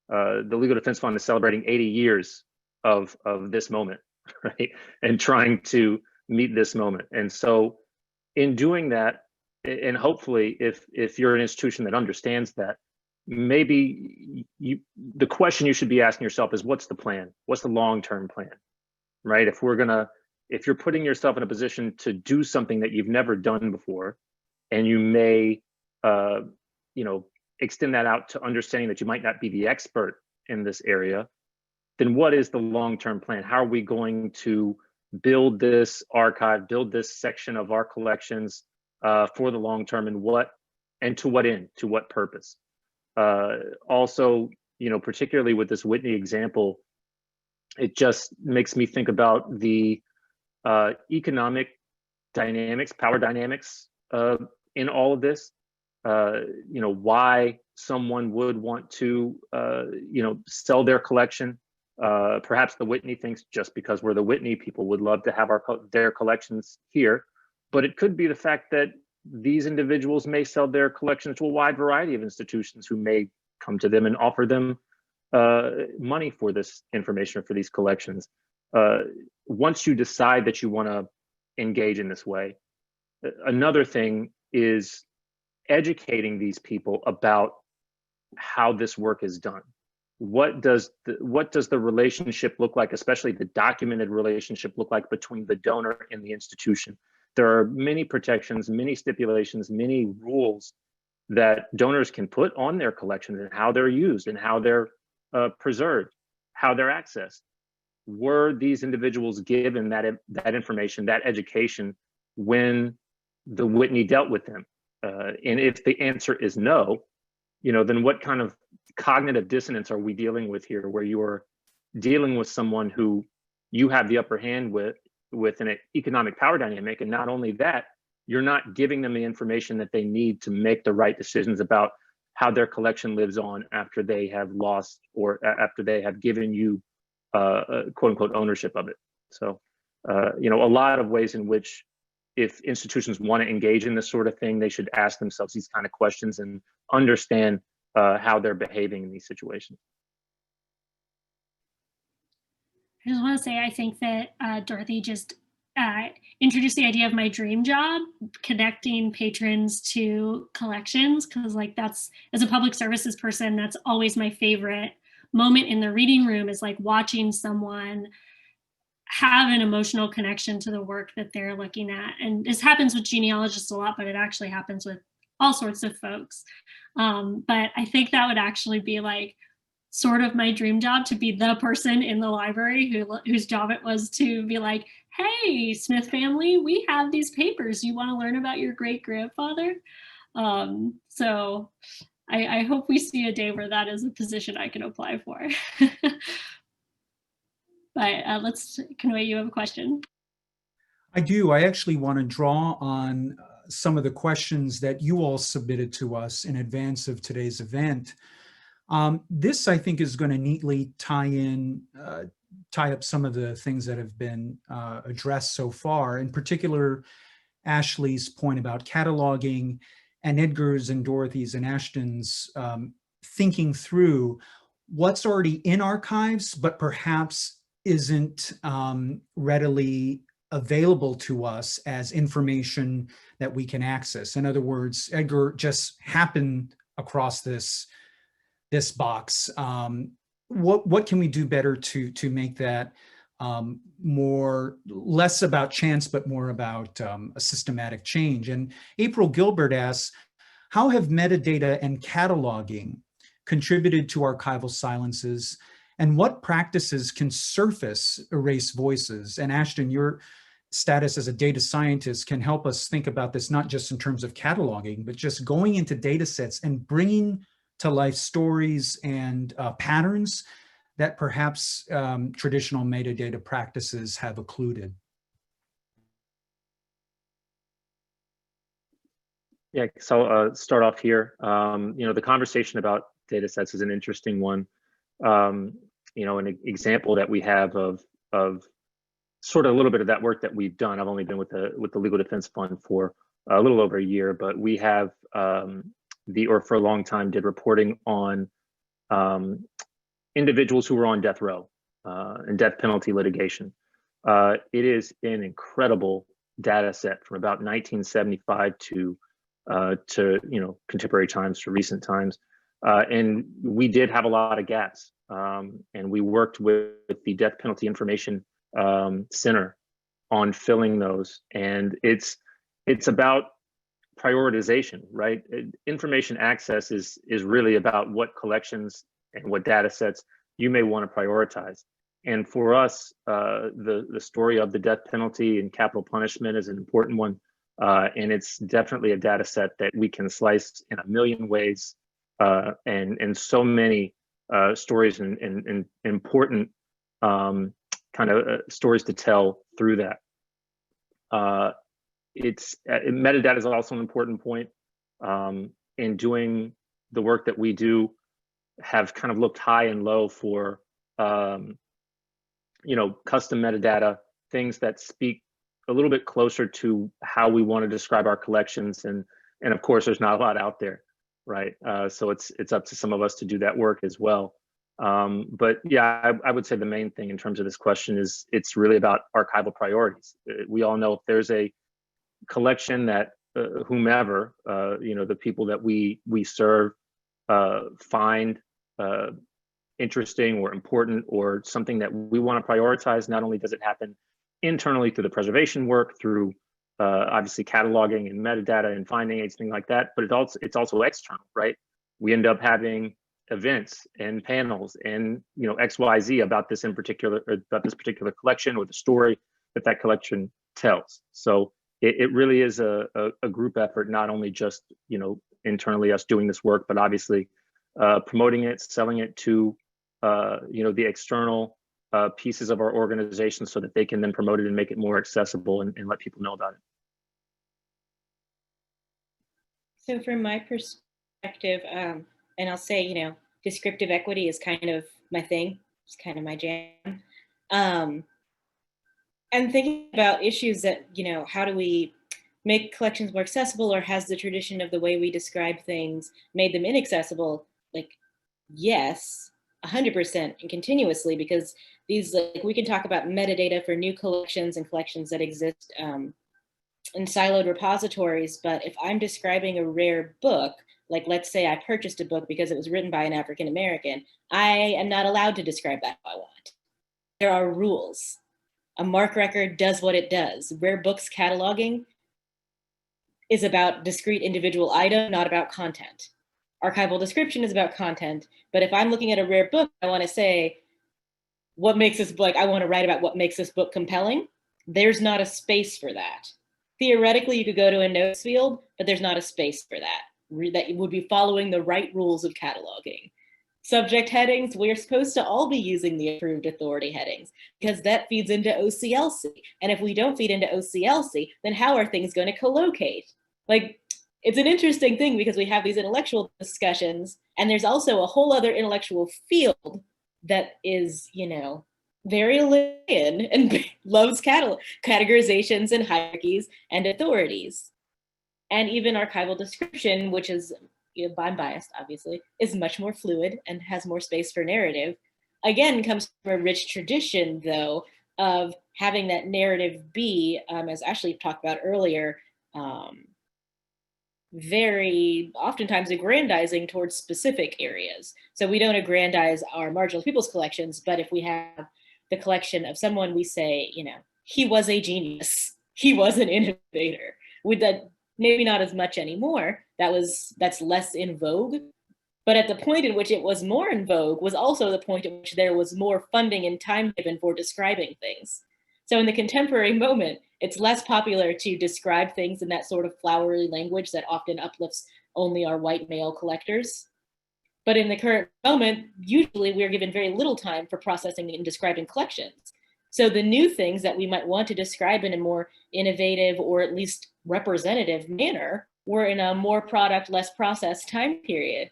The Legal Defense Fund is celebrating 80 years of this moment, right? And trying to meet this moment. And so in doing that, and hopefully if you're an institution that understands that, maybe the question you should be asking yourself is, what's the plan? What's the long-term plan, right? If you're putting yourself in a position to do something that you've never done before, and you may, extend that out to understanding that you might not be the expert in this area, then what is the long-term plan? How are we going to build this archive, build this section of our collections for the long term, and to what end, to what purpose? Also, particularly with this Whitney example, it just makes me think about the economic dynamics, power dynamics in all of this. Why someone would want to, sell their collection. Perhaps the Whitney thinks just because we're the Whitney, people would love to have their collections here. But it could be the fact that these individuals may sell their collections to a wide variety of institutions who may come to them and offer them money for this information or for these collections. Once you decide that you want to engage in this way, another thing is educating these people about how this work is done. What does the relationship look like, especially the documented relationship look like between the donor and the institution? There are many protections, many stipulations, many rules that donors can put on their collections and how they're used and how they're preserved, how they're accessed. Were these individuals given that information, that education, when the Whitney dealt with them? And if the answer is no, then what kind of cognitive dissonance are we dealing with here, where you are dealing with someone who you have the upper hand with an economic power dynamic, and not only that, you're not giving them the information that they need to make the right decisions about how their collection lives on after they have lost or after they have given you quote unquote ownership of it. So, a lot of ways in which, if institutions want to engage in this sort of thing, they should ask themselves these kind of questions and understand how they're behaving in these situations. I just want to say, I think that Dorothy just introduced the idea of my dream job, connecting patrons to collections, because that's, as a public services person, that's always my favorite moment in the reading room, is like watching someone have an emotional connection to the work that they're looking at. And this happens with genealogists a lot, but it actually happens with all sorts of folks. But I think that would actually be sort of my dream job, to be the person in the library whose job it was to be like, hey, Smith family, we have these papers. You want to learn about your great grandfather? So I hope we see a day where that is a position I can apply for. But Kanoe, you have a question? I do. I actually want to draw on some of the questions that you all submitted to us in advance of today's event. This, I think, is going to neatly tie up some of the things that have been addressed so far. In particular, Ashley's point about cataloging, and Edgar's and Dorothy's and Ashton's thinking through what's already in archives, but perhaps isn't readily available to us as information that we can access. In other words, Edgar just happened across this box. What can we do better to make that less about chance, but more about a systematic change? And April Gilbert asks, how have metadata and cataloging contributed to archival silences, and what practices can surface erased voices? And Ashton, you're status as a data scientist can help us think about this, not just in terms of cataloging, but just going into data sets and bringing to life stories and patterns that perhaps traditional metadata practices have occluded. Yeah, so I'll start off here. The conversation about data sets is an interesting one. An example that we have of sort of a little bit of that work that we've done. I've only been with the Legal Defense Fund for a little over a year, but we have for a long time did reporting on individuals who were on death row and death penalty litigation. It is an incredible data set from about 1975 to contemporary times, to recent times. And we did have a lot of gaps. And we worked with the Death Penalty Information Center on filling those. And it's about prioritization, right? Information access is really about what collections and what data sets you may want to prioritize. And for us, the story of the death penalty and capital punishment is an important one. And it's definitely a data set that we can slice in a million ways, and so many stories and important stories to tell through that. Metadata is also an important point. In doing the work that we do, have kind of looked high and low for custom metadata, things that speak a little bit closer to how we want to describe our collections, and of course there's not a lot out there, right? So it's up to some of us to do that work as well. But yeah, I would say the main thing in terms of this question is it's really about archival priorities. We all know if there's a collection that whomever, the people that we serve find interesting or important, or something that we want to prioritize, not only does it happen internally through the preservation work, through obviously cataloging and metadata and finding aids, things like that, but it's also external, right? We end up having events and panels and XYZ about this particular collection, or the story that collection tells. So it really is a group effort, not only just internally us doing this work, but obviously promoting it, selling it to the external pieces of our organization, so that they can then promote it and make it more accessible and let people know about it. So from my perspective, and I'll say, descriptive equity is kind of my thing. It's kind of my jam. And thinking about issues that, how do we make collections more accessible, or has the tradition of the way we describe things made them inaccessible? Like, yes, 100% and continuously, because these, we can talk about metadata for new collections and collections that exist in siloed repositories. But if I'm describing a rare book, like let's say I purchased a book because it was written by an African American, I am not allowed to describe that how I want. There are rules. A MARC record does what it does. Rare books cataloging is about discrete individual item, not about content. Archival description is about content. But if I'm looking at a rare book, I want to say, what makes this book, I want to write about what makes this book compelling. There's not a space for that. Theoretically, you could go to a notes field, but there's not a space for that. That would be following the right rules of cataloging. Subject headings, we're supposed to all be using the approved authority headings, because that feeds into OCLC. And if we don't feed into OCLC, then how are things going to collocate? Like, it's an interesting thing, because we have these intellectual discussions, and there's also a whole other intellectual field that is, very Linnean and loves categorizations and hierarchies and authorities. And even archival description, which is, I'm biased, obviously, is much more fluid and has more space for narrative. Again, comes from a rich tradition, though, of having that narrative be, as Ashley talked about earlier, very oftentimes aggrandizing towards specific areas. So we don't aggrandize our marginal people's collections, but if we have the collection of someone, we say, he was a genius, he was an innovator. With that, maybe not as much anymore. That's less in vogue. But at the point in which it was more in vogue was also the point at which there was more funding and time given for describing things. So in the contemporary moment, It's less popular to describe things in that sort of flowery language that often uplifts only our white male collectors. But in the current moment, usually we're given very little time for processing and describing collections. So the new things that we might want to describe in a more innovative or at least representative manner were in a more product, less processed time period.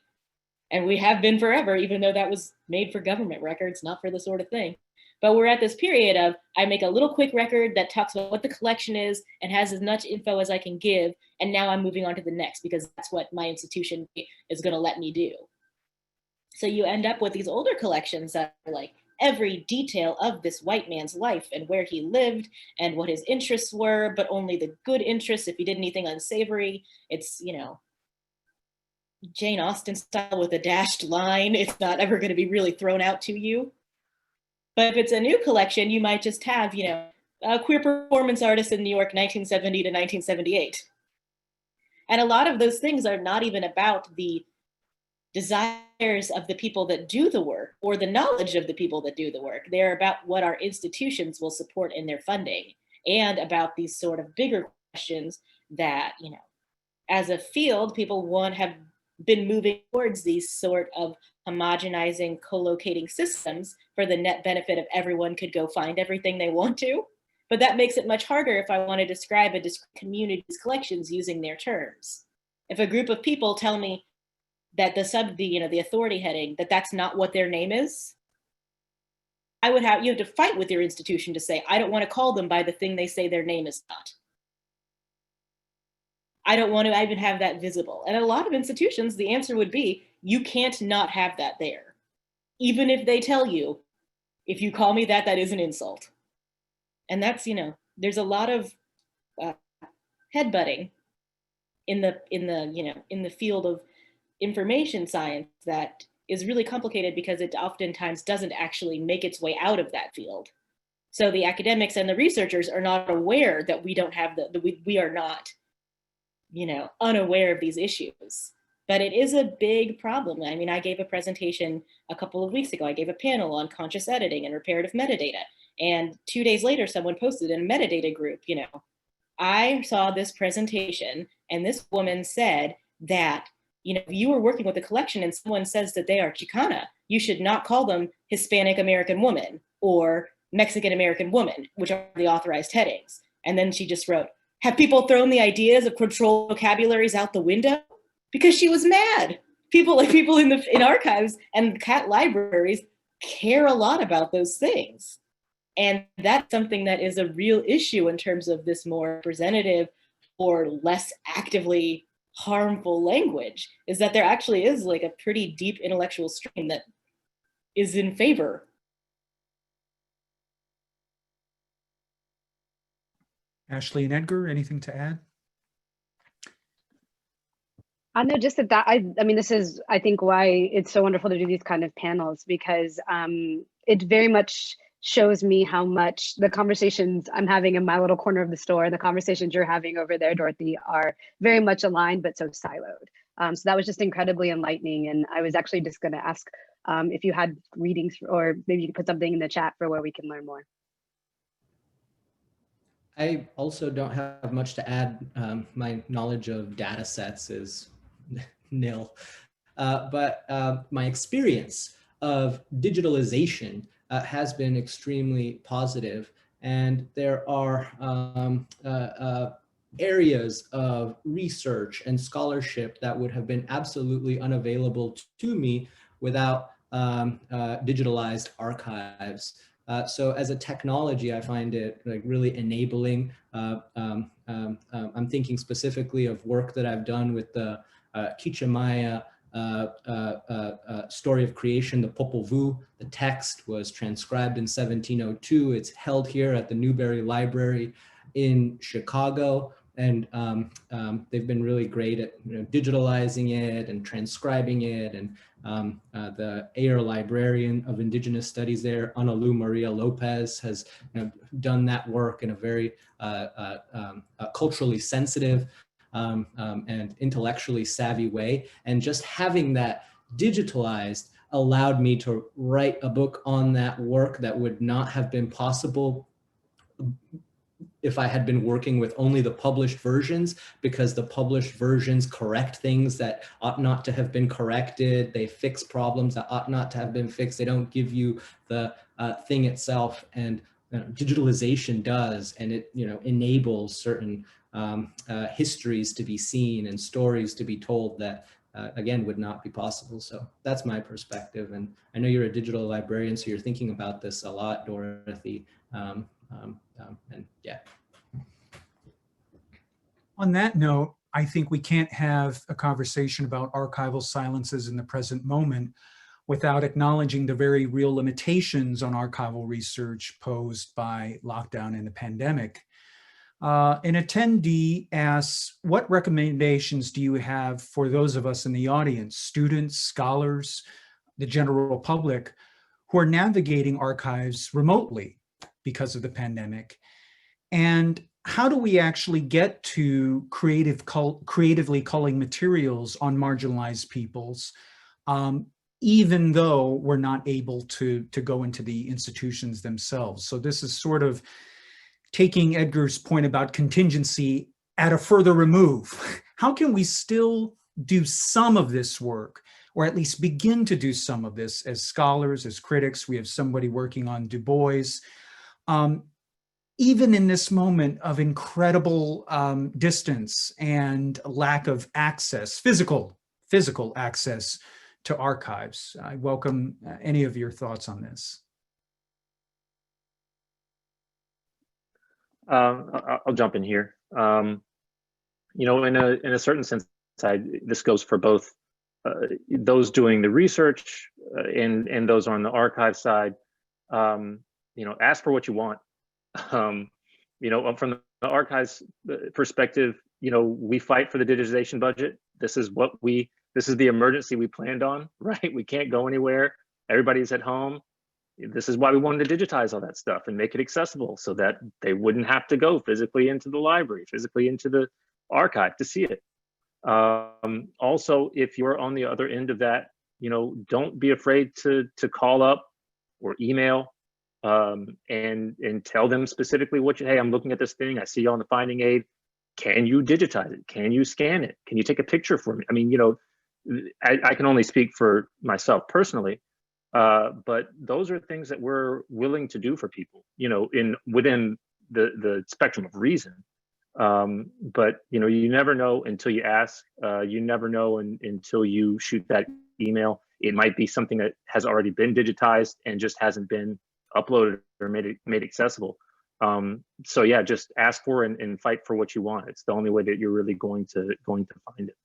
And we have been forever, even though that was made for government records, not for the sort of thing. But we're at this period of, I make a little quick record that talks about what the collection is and has as much info as I can give. And now I'm moving on to the next because that's what my institution is going to let me do. So you end up with these older collections that are like every detail of this white man's life and where he lived and what his interests were, but only the good interests. If he did anything unsavory, it's, you know, Jane Austen style with a dashed line. It's not ever going to be really thrown out to you. But if it's a new collection, you might just have, you know, a queer performance artist in New York, 1970 to 1978. And a lot of those things are not even about the desires of the people that do the work or the knowledge of the people that do the work. They're about what our institutions will support in their funding and about these sort of bigger questions that, you know, as a field, people have been moving towards these sort of homogenizing, co-locating systems for the net benefit of everyone could go find everything they want to. But that makes it much harder if I want to describe a community's collections using their terms. If a group of people tell me that the authority heading, that's not what their name is, you have to fight with your institution to say, I don't want to call them by the thing they say their name is not. I don't want to even have that visible. And a lot of institutions, the answer would be, you can't not have that there. Even if they tell you, if you call me that, that is an insult. And that's, you know, there's a lot of headbutting in the field of information science that is really complicated because it oftentimes doesn't actually make its way out of that field. So the academics and the researchers are not aware that we don't have we are not, you know, unaware of these issues. But it is a big problem. I mean, I gave a presentation a couple of weeks ago. I gave a panel on conscious editing and reparative metadata. And 2 days later, someone posted in a metadata group, you know, I saw this presentation and this woman said that, you know, if you were working with a collection and someone says that they are Chicana, you should not call them Hispanic American woman or Mexican American woman, which are the authorized headings. And then she just wrote, have people thrown the ideas of controlled vocabularies out the window? Because she was mad. People in archives and cat libraries care a lot about those things. And that's something that is a real issue in terms of this more representative or less actively harmful language, is that there actually is like a pretty deep intellectual stream that is in favor. Ashley and Edgar, anything to add? I know just that I mean, this is, I think, why it's so wonderful to do these kind of panels, because it very much shows me how much the conversations I'm having in my little corner of the store and the conversations you're having over there, Dorothy, are very much aligned, but so siloed. So that was just incredibly enlightening. And I was actually just going to ask if you had readings, or maybe you could put something in the chat for where we can learn more. I also don't have much to add. My knowledge of data sets is nil, but my experience of digitalization has been extremely positive, and there are areas of research and scholarship that would have been absolutely unavailable to me without digitalized archives. So as a technology, I find it like really enabling. I'm thinking specifically of work that I've done with the Quiché story of creation, the Popol Vuh. The text was transcribed in 1702. It's held here at the Newberry Library in Chicago. And they've been really great at digitalizing it and transcribing it. And the Ayer librarian of Indigenous Studies there, Analu Maria Lopez, has done that work in a very culturally sensitive and intellectually savvy way. And just having that digitalized allowed me to write a book on that work that would not have been possible if I had been working with only the published versions, because the published versions correct things that ought not to have been corrected. They fix problems that ought not to have been fixed. They don't give you the thing itself. And digitalization does, and it enables certain histories to be seen and stories to be told that again would not be possible. So that's my perspective, and I know you're a digital librarian, so you're thinking about this a lot, Dorothy. And yeah. On that note, I think we can't have a conversation about archival silences in the present moment without acknowledging the very real limitations on archival research posed by lockdown and the pandemic. An attendee asks, what recommendations do you have for those of us in the audience, students, scholars, the general public, who are navigating archives remotely because of the pandemic? And how do we actually get to creatively culling materials on marginalized peoples, even though we're not able to go into the institutions themselves? So this is sort of taking Edgar's point about contingency at a further remove. How can we still do some of this work, or at least begin to do some of this as scholars, as critics? We have somebody working on Du Bois. Even in this moment of incredible distance and lack of access, physical access to archives. I welcome any of your thoughts on this. I'll jump in here. In a certain sense, this goes for both those doing the research and those on the archive side. Ask for what you want. From the archives perspective, we fight for the digitization budget. This is the emergency we planned on, right? We can't go anywhere. Everybody's at home. This is why we wanted to digitize all that stuff and make it accessible so that they wouldn't have to go physically into the library, physically into the archive to see it. Also, if you're on the other end of that, don't be afraid to call up or email and tell them specifically hey, I'm looking at this thing. I see you on the finding aid. Can you digitize it? Can you scan it? Can you take a picture for me? I mean, I can only speak for myself personally. But those are things that we're willing to do for people, within the spectrum of reason. But you never know until you ask. You never know until you shoot that email. It might be something that has already been digitized and just hasn't been uploaded or made accessible. So yeah, just ask for and fight for what you want. It's the only way that you're really going to find it.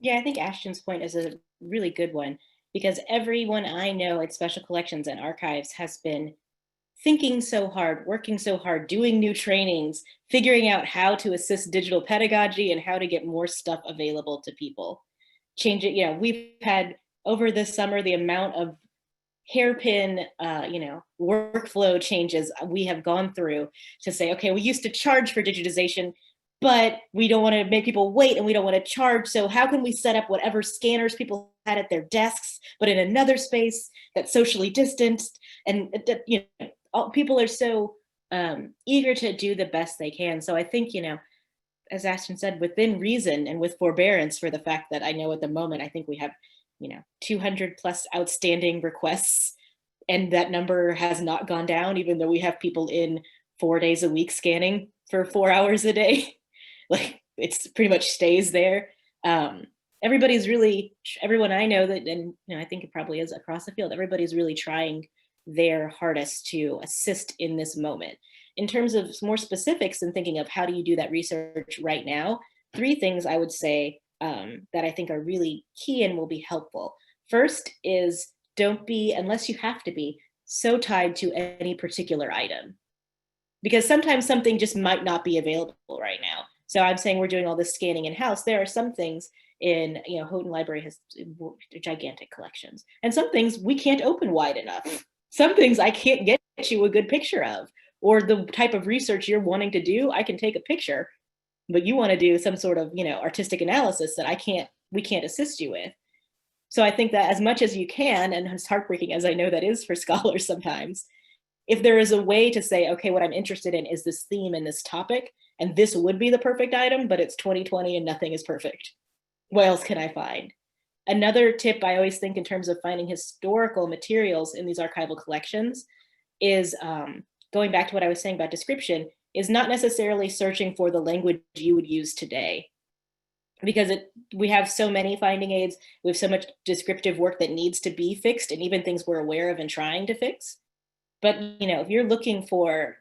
Yeah, I think Ashton's point is a really good one, because everyone I know at Special Collections and Archives has been thinking so hard, working so hard, doing new trainings, figuring out how to assist digital pedagogy and how to get more stuff available to people. Change it, we've had over this summer the amount of hairpin, workflow changes we have gone through to say, okay, we used to charge for digitization, but we don't want to make people wait and we don't want to charge. So how can we set up whatever scanners people had at their desks, but in another space that's socially distanced? And people are so eager to do the best they can. So I think, as Ashton said, within reason and with forbearance, for the fact that I know at the moment, I think we have 200 plus outstanding requests, and that number has not gone down, even though we have people in 4 days a week scanning for 4 hours a day. Like, it's pretty much stays there. Everyone I know that, and I think it probably is across the field, everybody's really trying their hardest to assist in this moment. In terms of more specifics and thinking of how do you do that research right now, 3 things I would say that I think are really key and will be helpful. First is, don't be, unless you have to be, so tied to any particular item, because sometimes something just might not be available right now. So I'm saying we're doing all this scanning in-house. There are some things in, Houghton Library has gigantic collections, and some things we can't open wide enough. Some things I can't get you a good picture of, or the type of research you're wanting to do, I can take a picture, but you want to do some sort of, artistic analysis that we can't assist you with. So I think that as much as you can, and as heartbreaking as I know that is for scholars sometimes, if there is a way to say, okay, what I'm interested in is this theme and this topic, and this would be the perfect item, but it's 2020 and nothing is perfect. What else can I find? Another tip I always think in terms of finding historical materials in these archival collections is going back to what I was saying about description, is not necessarily searching for the language you would use today. Because we have so many finding aids, we have so much descriptive work that needs to be fixed, and even things we're aware of and trying to fix. But if you're looking for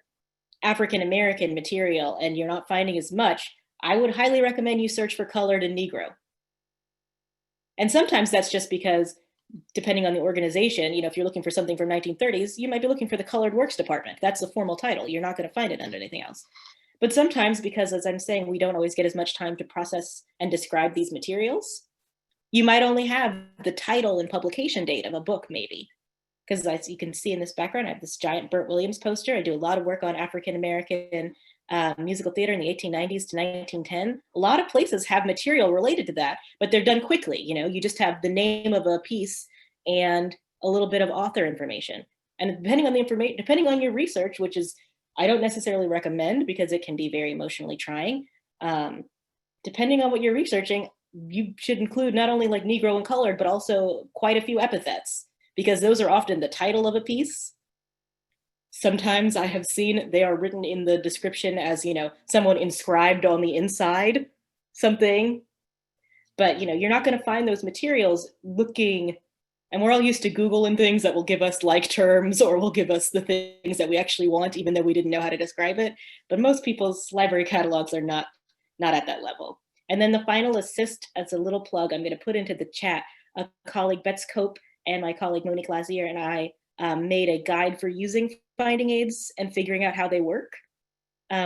African American material and you're not finding as much, I would highly recommend you search for colored and Negro. And sometimes that's just because, depending on the organization, if you're looking for something from 1930s, you might be looking for the colored works department. That's the formal title. You're not going to find it under anything else. But sometimes, because as I'm saying, we don't always get as much time to process and describe these materials, you might only have the title and publication date of a book, maybe. Because as you can see in this background, I have this giant Burt Williams poster. I do a lot of work on African American musical theater in the 1890s to 1910. A lot of places have material related to that, but they're done quickly. You just have the name of a piece and a little bit of author information. And depending on the information, depending on your research, which is I don't necessarily recommend because it can be very emotionally trying. Depending on what you're researching, you should include not only like Negro and colored, but also quite a few epithets, because those are often the title of a piece. Sometimes I have seen they are written in the description as, someone inscribed on the inside something. But, you're not going to find those materials looking, and we're all used to Google and things that will give us like terms or will give us the things that we actually want, even though we didn't know how to describe it. But most people's library catalogs are not at that level. And then the final assist, as a little plug, I'm going to put into the chat, a colleague, Betts Cope, and my colleague Monique Lazier and I made a guide for using finding aids and figuring out how they work,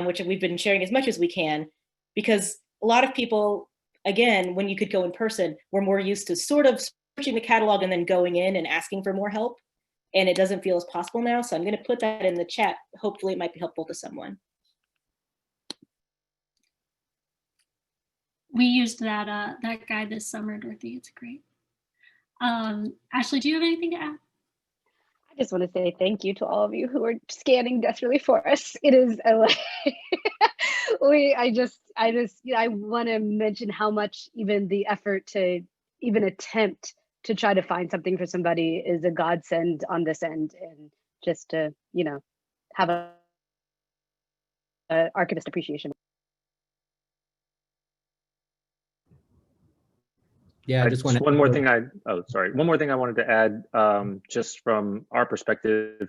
which we've been sharing as much as we can, because a lot of people, again, when you could go in person, we're more used to sort of searching the catalog and then going in and asking for more help. And it doesn't feel as possible now. So I'm going to put that in the chat. Hopefully it might be helpful to someone. We used that guide this summer, Dorothy. It's great. Ashley, do you have anything to add? I just want to say thank you to all of you who are scanning desperately for us. It is I want to mention how much even the effort to even attempt to try to find something for somebody is a godsend on this end, and just to have a archivist appreciation. Yeah, I just want one more thing I wanted to add, just from our perspective.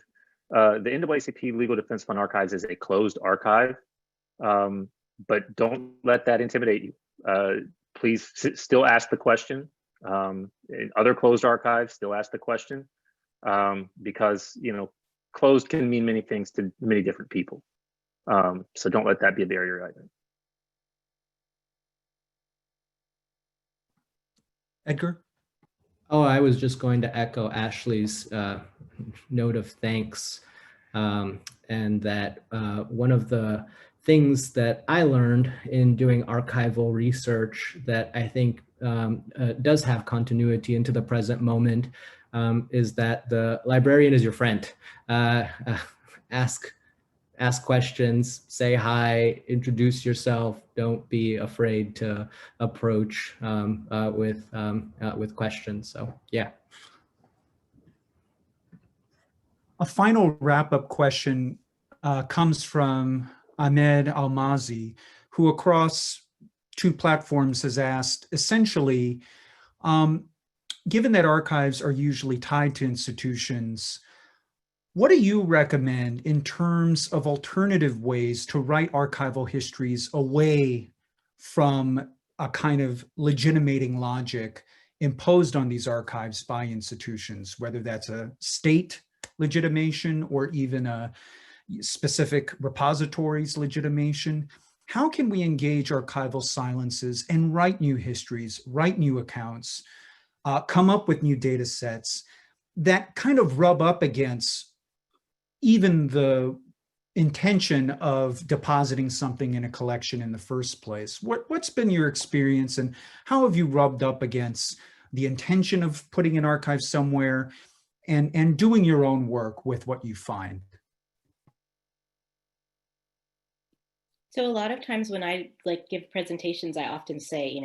The NAACP Legal Defense Fund Archives is a closed archive, but don't let that intimidate you. Please still ask the question. In other closed archives, still ask the question, because closed can mean many things to many different people. So don't let that be a barrier either. Edgar? Oh, I was just going to echo Ashley's note of thanks, and that one of the things that I learned in doing archival research that I think does have continuity into the present moment is that the librarian is your friend. Ask questions, say hi, introduce yourself. Don't be afraid to approach with questions. So yeah. A final wrap-up question comes from Ahmed Almazi, who across 2 platforms has asked, essentially, given that archives are usually tied to institutions, what do you recommend in terms of alternative ways to write archival histories away from a kind of legitimating logic imposed on these archives by institutions, whether that's a state legitimation or even a specific repository's legitimation? How can we engage archival silences and write new histories, write new accounts, come up with new data sets that kind of rub up against even the intention of depositing something in a collection in the first place? What's been your experience, and how have you rubbed up against the intention of putting an archive somewhere and doing your own work with what you find? So a lot of times when I give presentations, I often say,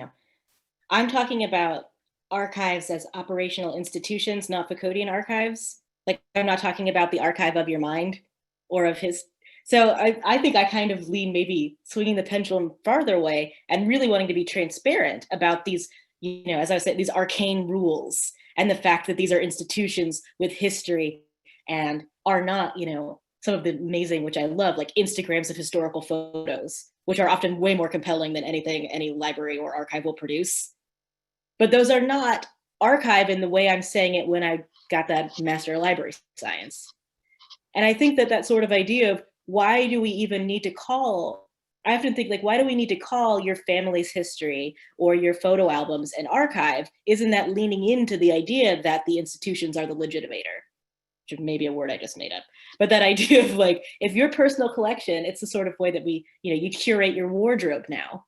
I'm talking about archives as operational institutions, not Foucauldian archives. Like, I'm not talking about the archive of your mind or of his. So I think I kind of lean maybe swinging the pendulum farther away and really wanting to be transparent about these, as I said, these arcane rules and the fact that these are institutions with history and are not, some of the amazing, which I love, like Instagrams of historical photos, which are often way more compelling than anything any library or archive will produce. But those are not archive in the way I'm saying it when I got that Master of Library Science. And I think that sort of idea of why do we even need to call, I often think why do we need to call your family's history or your photo albums an archive? Isn't that leaning into the idea that the institutions are the legitimator? Which may be a word I just made up. But that idea of if your personal collection, it's the sort of way that we, you curate your wardrobe now.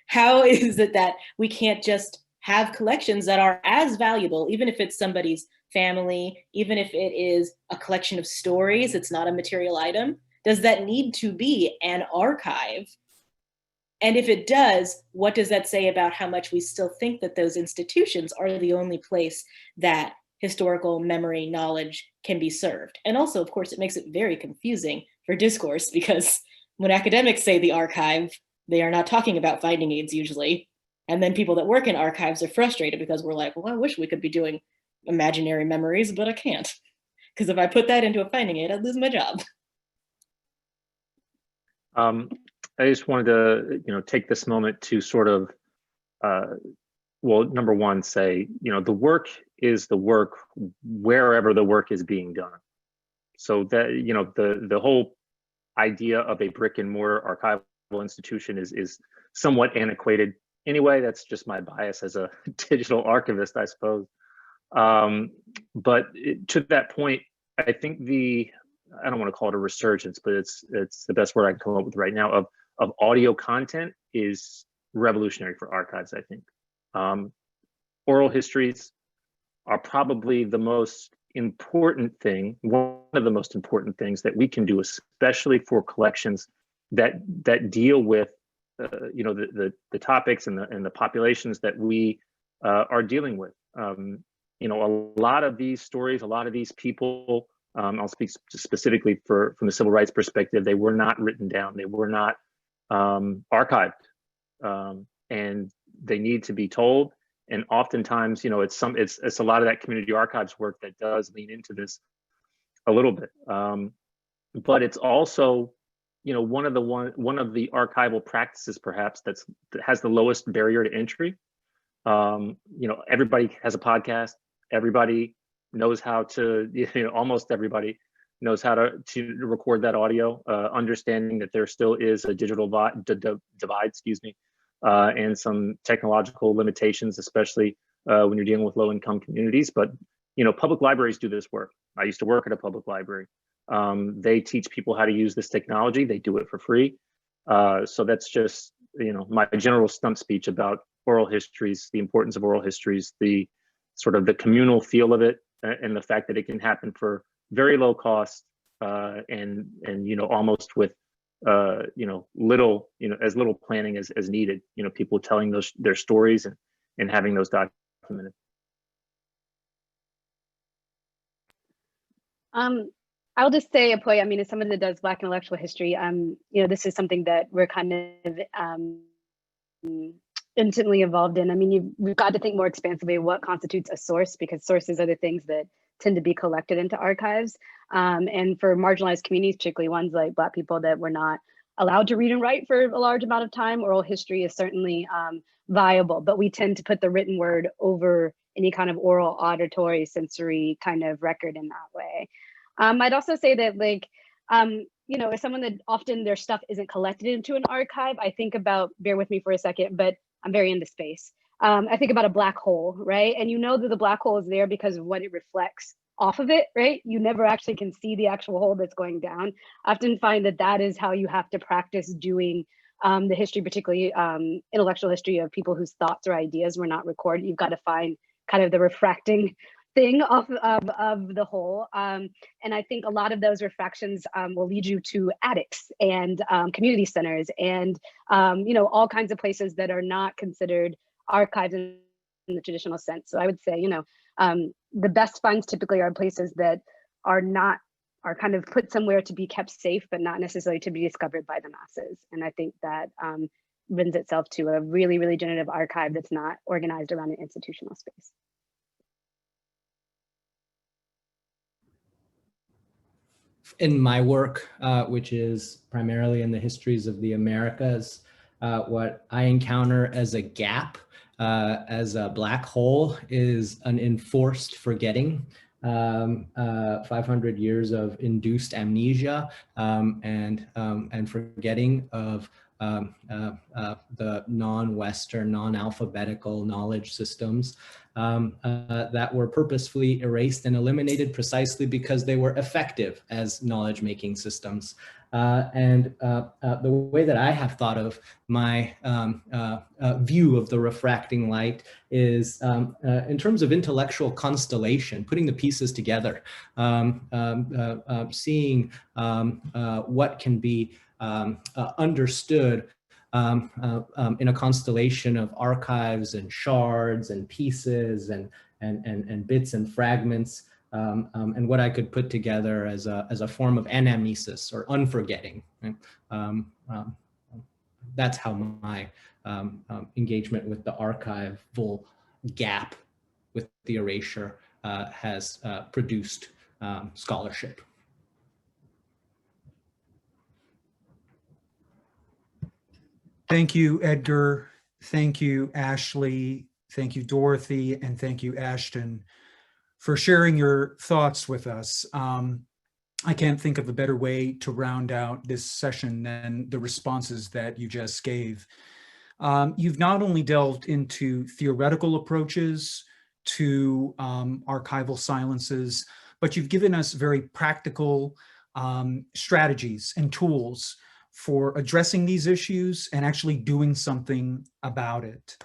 How is it that we can't just have collections that are as valuable, even if it's somebody's family, even if it is a collection of stories, it's not a material item? Does that need to be an archive? And if it does, what does that say about how much we still think that those institutions are the only place that historical memory knowledge can be served? And also, of course, it makes it very confusing for discourse, because when academics say the archive, they are not talking about finding aids usually. And then people that work in archives are frustrated because we're like, well, I wish we could be doing imaginary memories, but I can't. Because if I put that into a finding aid, I'd lose my job. I just wanted to, take this moment to sort of, well, number one, say, the work is the work wherever the work is being done. So that, the whole idea of a brick and mortar archival institution is somewhat antiquated. Anyway, that's just my bias as a digital archivist, I suppose. But to that point, I think I don't want to call it a resurgence, but it's the best word I can come up with right now of audio content is revolutionary for archives, I think. Oral histories are probably the most important thing, one of the most important things that we can do, especially for collections that deal with the topics and the populations that we are dealing with. A lot of these stories, a lot of these people, I'll speak specifically from the civil rights perspective, they were not written down, they were not archived, and they need to be told. And oftentimes, it's a lot of that community archives work that does lean into this a little bit. But it's also, one of the archival practices perhaps that has the lowest barrier to entry. Everybody has a podcast. Everybody knows how to, almost everybody knows how to record that audio, understanding that there still is a digital divide, and some technological limitations, especially when you're dealing with low-income communities. But public libraries do this work. I used to work at a public library. They teach people how to use this technology. They do it for free. So that's just my general stump speech about oral histories, the importance of oral histories, the sort of the communal feel of it, and the fact that it can happen for very low cost, and almost with little, as little planning as needed, people telling their stories and having those documented. I'll just say a point. I mean, as someone that does Black intellectual history, this is something that we're kind of intimately involved in. I mean, we've got to think more expansively what constitutes a source, because sources are the things that tend to be collected into archives. And for marginalized communities, particularly ones like Black people that were not allowed to read and write for a large amount of time, oral history is certainly viable, but we tend to put the written word over any kind of oral, auditory, sensory kind of record in that way. I'd also say that as someone that often their stuff isn't collected into an archive, I think about, bear with me for a second, but I'm very into space. I think about a black hole, right? And that the black hole is there because of what it reflects off of it, right? You never actually can see the actual hole that's going down. I often find that is how you have to practice doing the history, particularly intellectual history of people whose thoughts or ideas were not recorded. You've got to find kind of the refracting thing off of the whole. And I think a lot of those refractions will lead you to attics and community centers and, all kinds of places that are not considered archives in the traditional sense. So I would say, the best finds typically are places that are kind of put somewhere to be kept safe, but not necessarily to be discovered by the masses. And I think that lends itself to a really, really generative archive that's not organized around an institutional space. In my work, which is primarily in the histories of the Americas, what I encounter as a gap, as a black hole, is an enforced forgetting. 500 years of induced amnesia and forgetting of the non-Western, non-alphabetical knowledge systems that were purposefully erased and eliminated precisely because they were effective as knowledge-making systems. The way that I have thought of my view of the refracting light is in terms of intellectual constellation, putting the pieces together, seeing what can be understood in a constellation of archives and shards and pieces and bits and fragments, and what I could put together as a form of anamnesis or unforgetting. Right? That's how my engagement with the archival gap with the erasure has produced scholarship. Thank you, Edgar. Thank you, Ashley. Thank you, Dorothy. And thank you, Ashton, for sharing your thoughts with us. I can't think of a better way to round out this session than the responses that you just gave. You've not only delved into theoretical approaches to archival silences, but you've given us very practical strategies and tools for addressing these issues and actually doing something about it.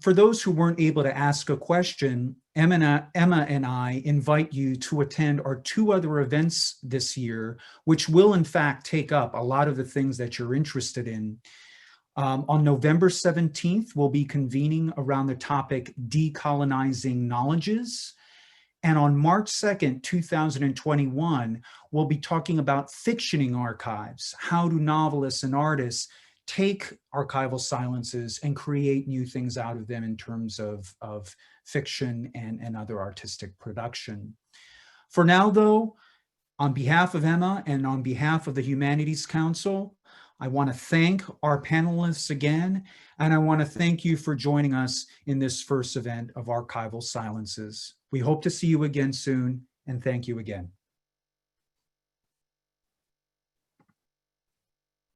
For those who weren't able to ask a question, Emma and I invite you to attend our 2 other events this year, which will in fact take up a lot of the things that you're interested in. On November 17th, we'll be convening around the topic Decolonizing Knowledges. And on March 2nd, 2021, we'll be talking about fictioning archives. How do novelists and artists take archival silences and create new things out of them in terms of fiction and other artistic production? For now, though, on behalf of Emma and on behalf of the Humanities Council, I want to thank our panelists again, and I want to thank you for joining us in this first event of Archival Silences. We hope to see you again soon, and thank you again.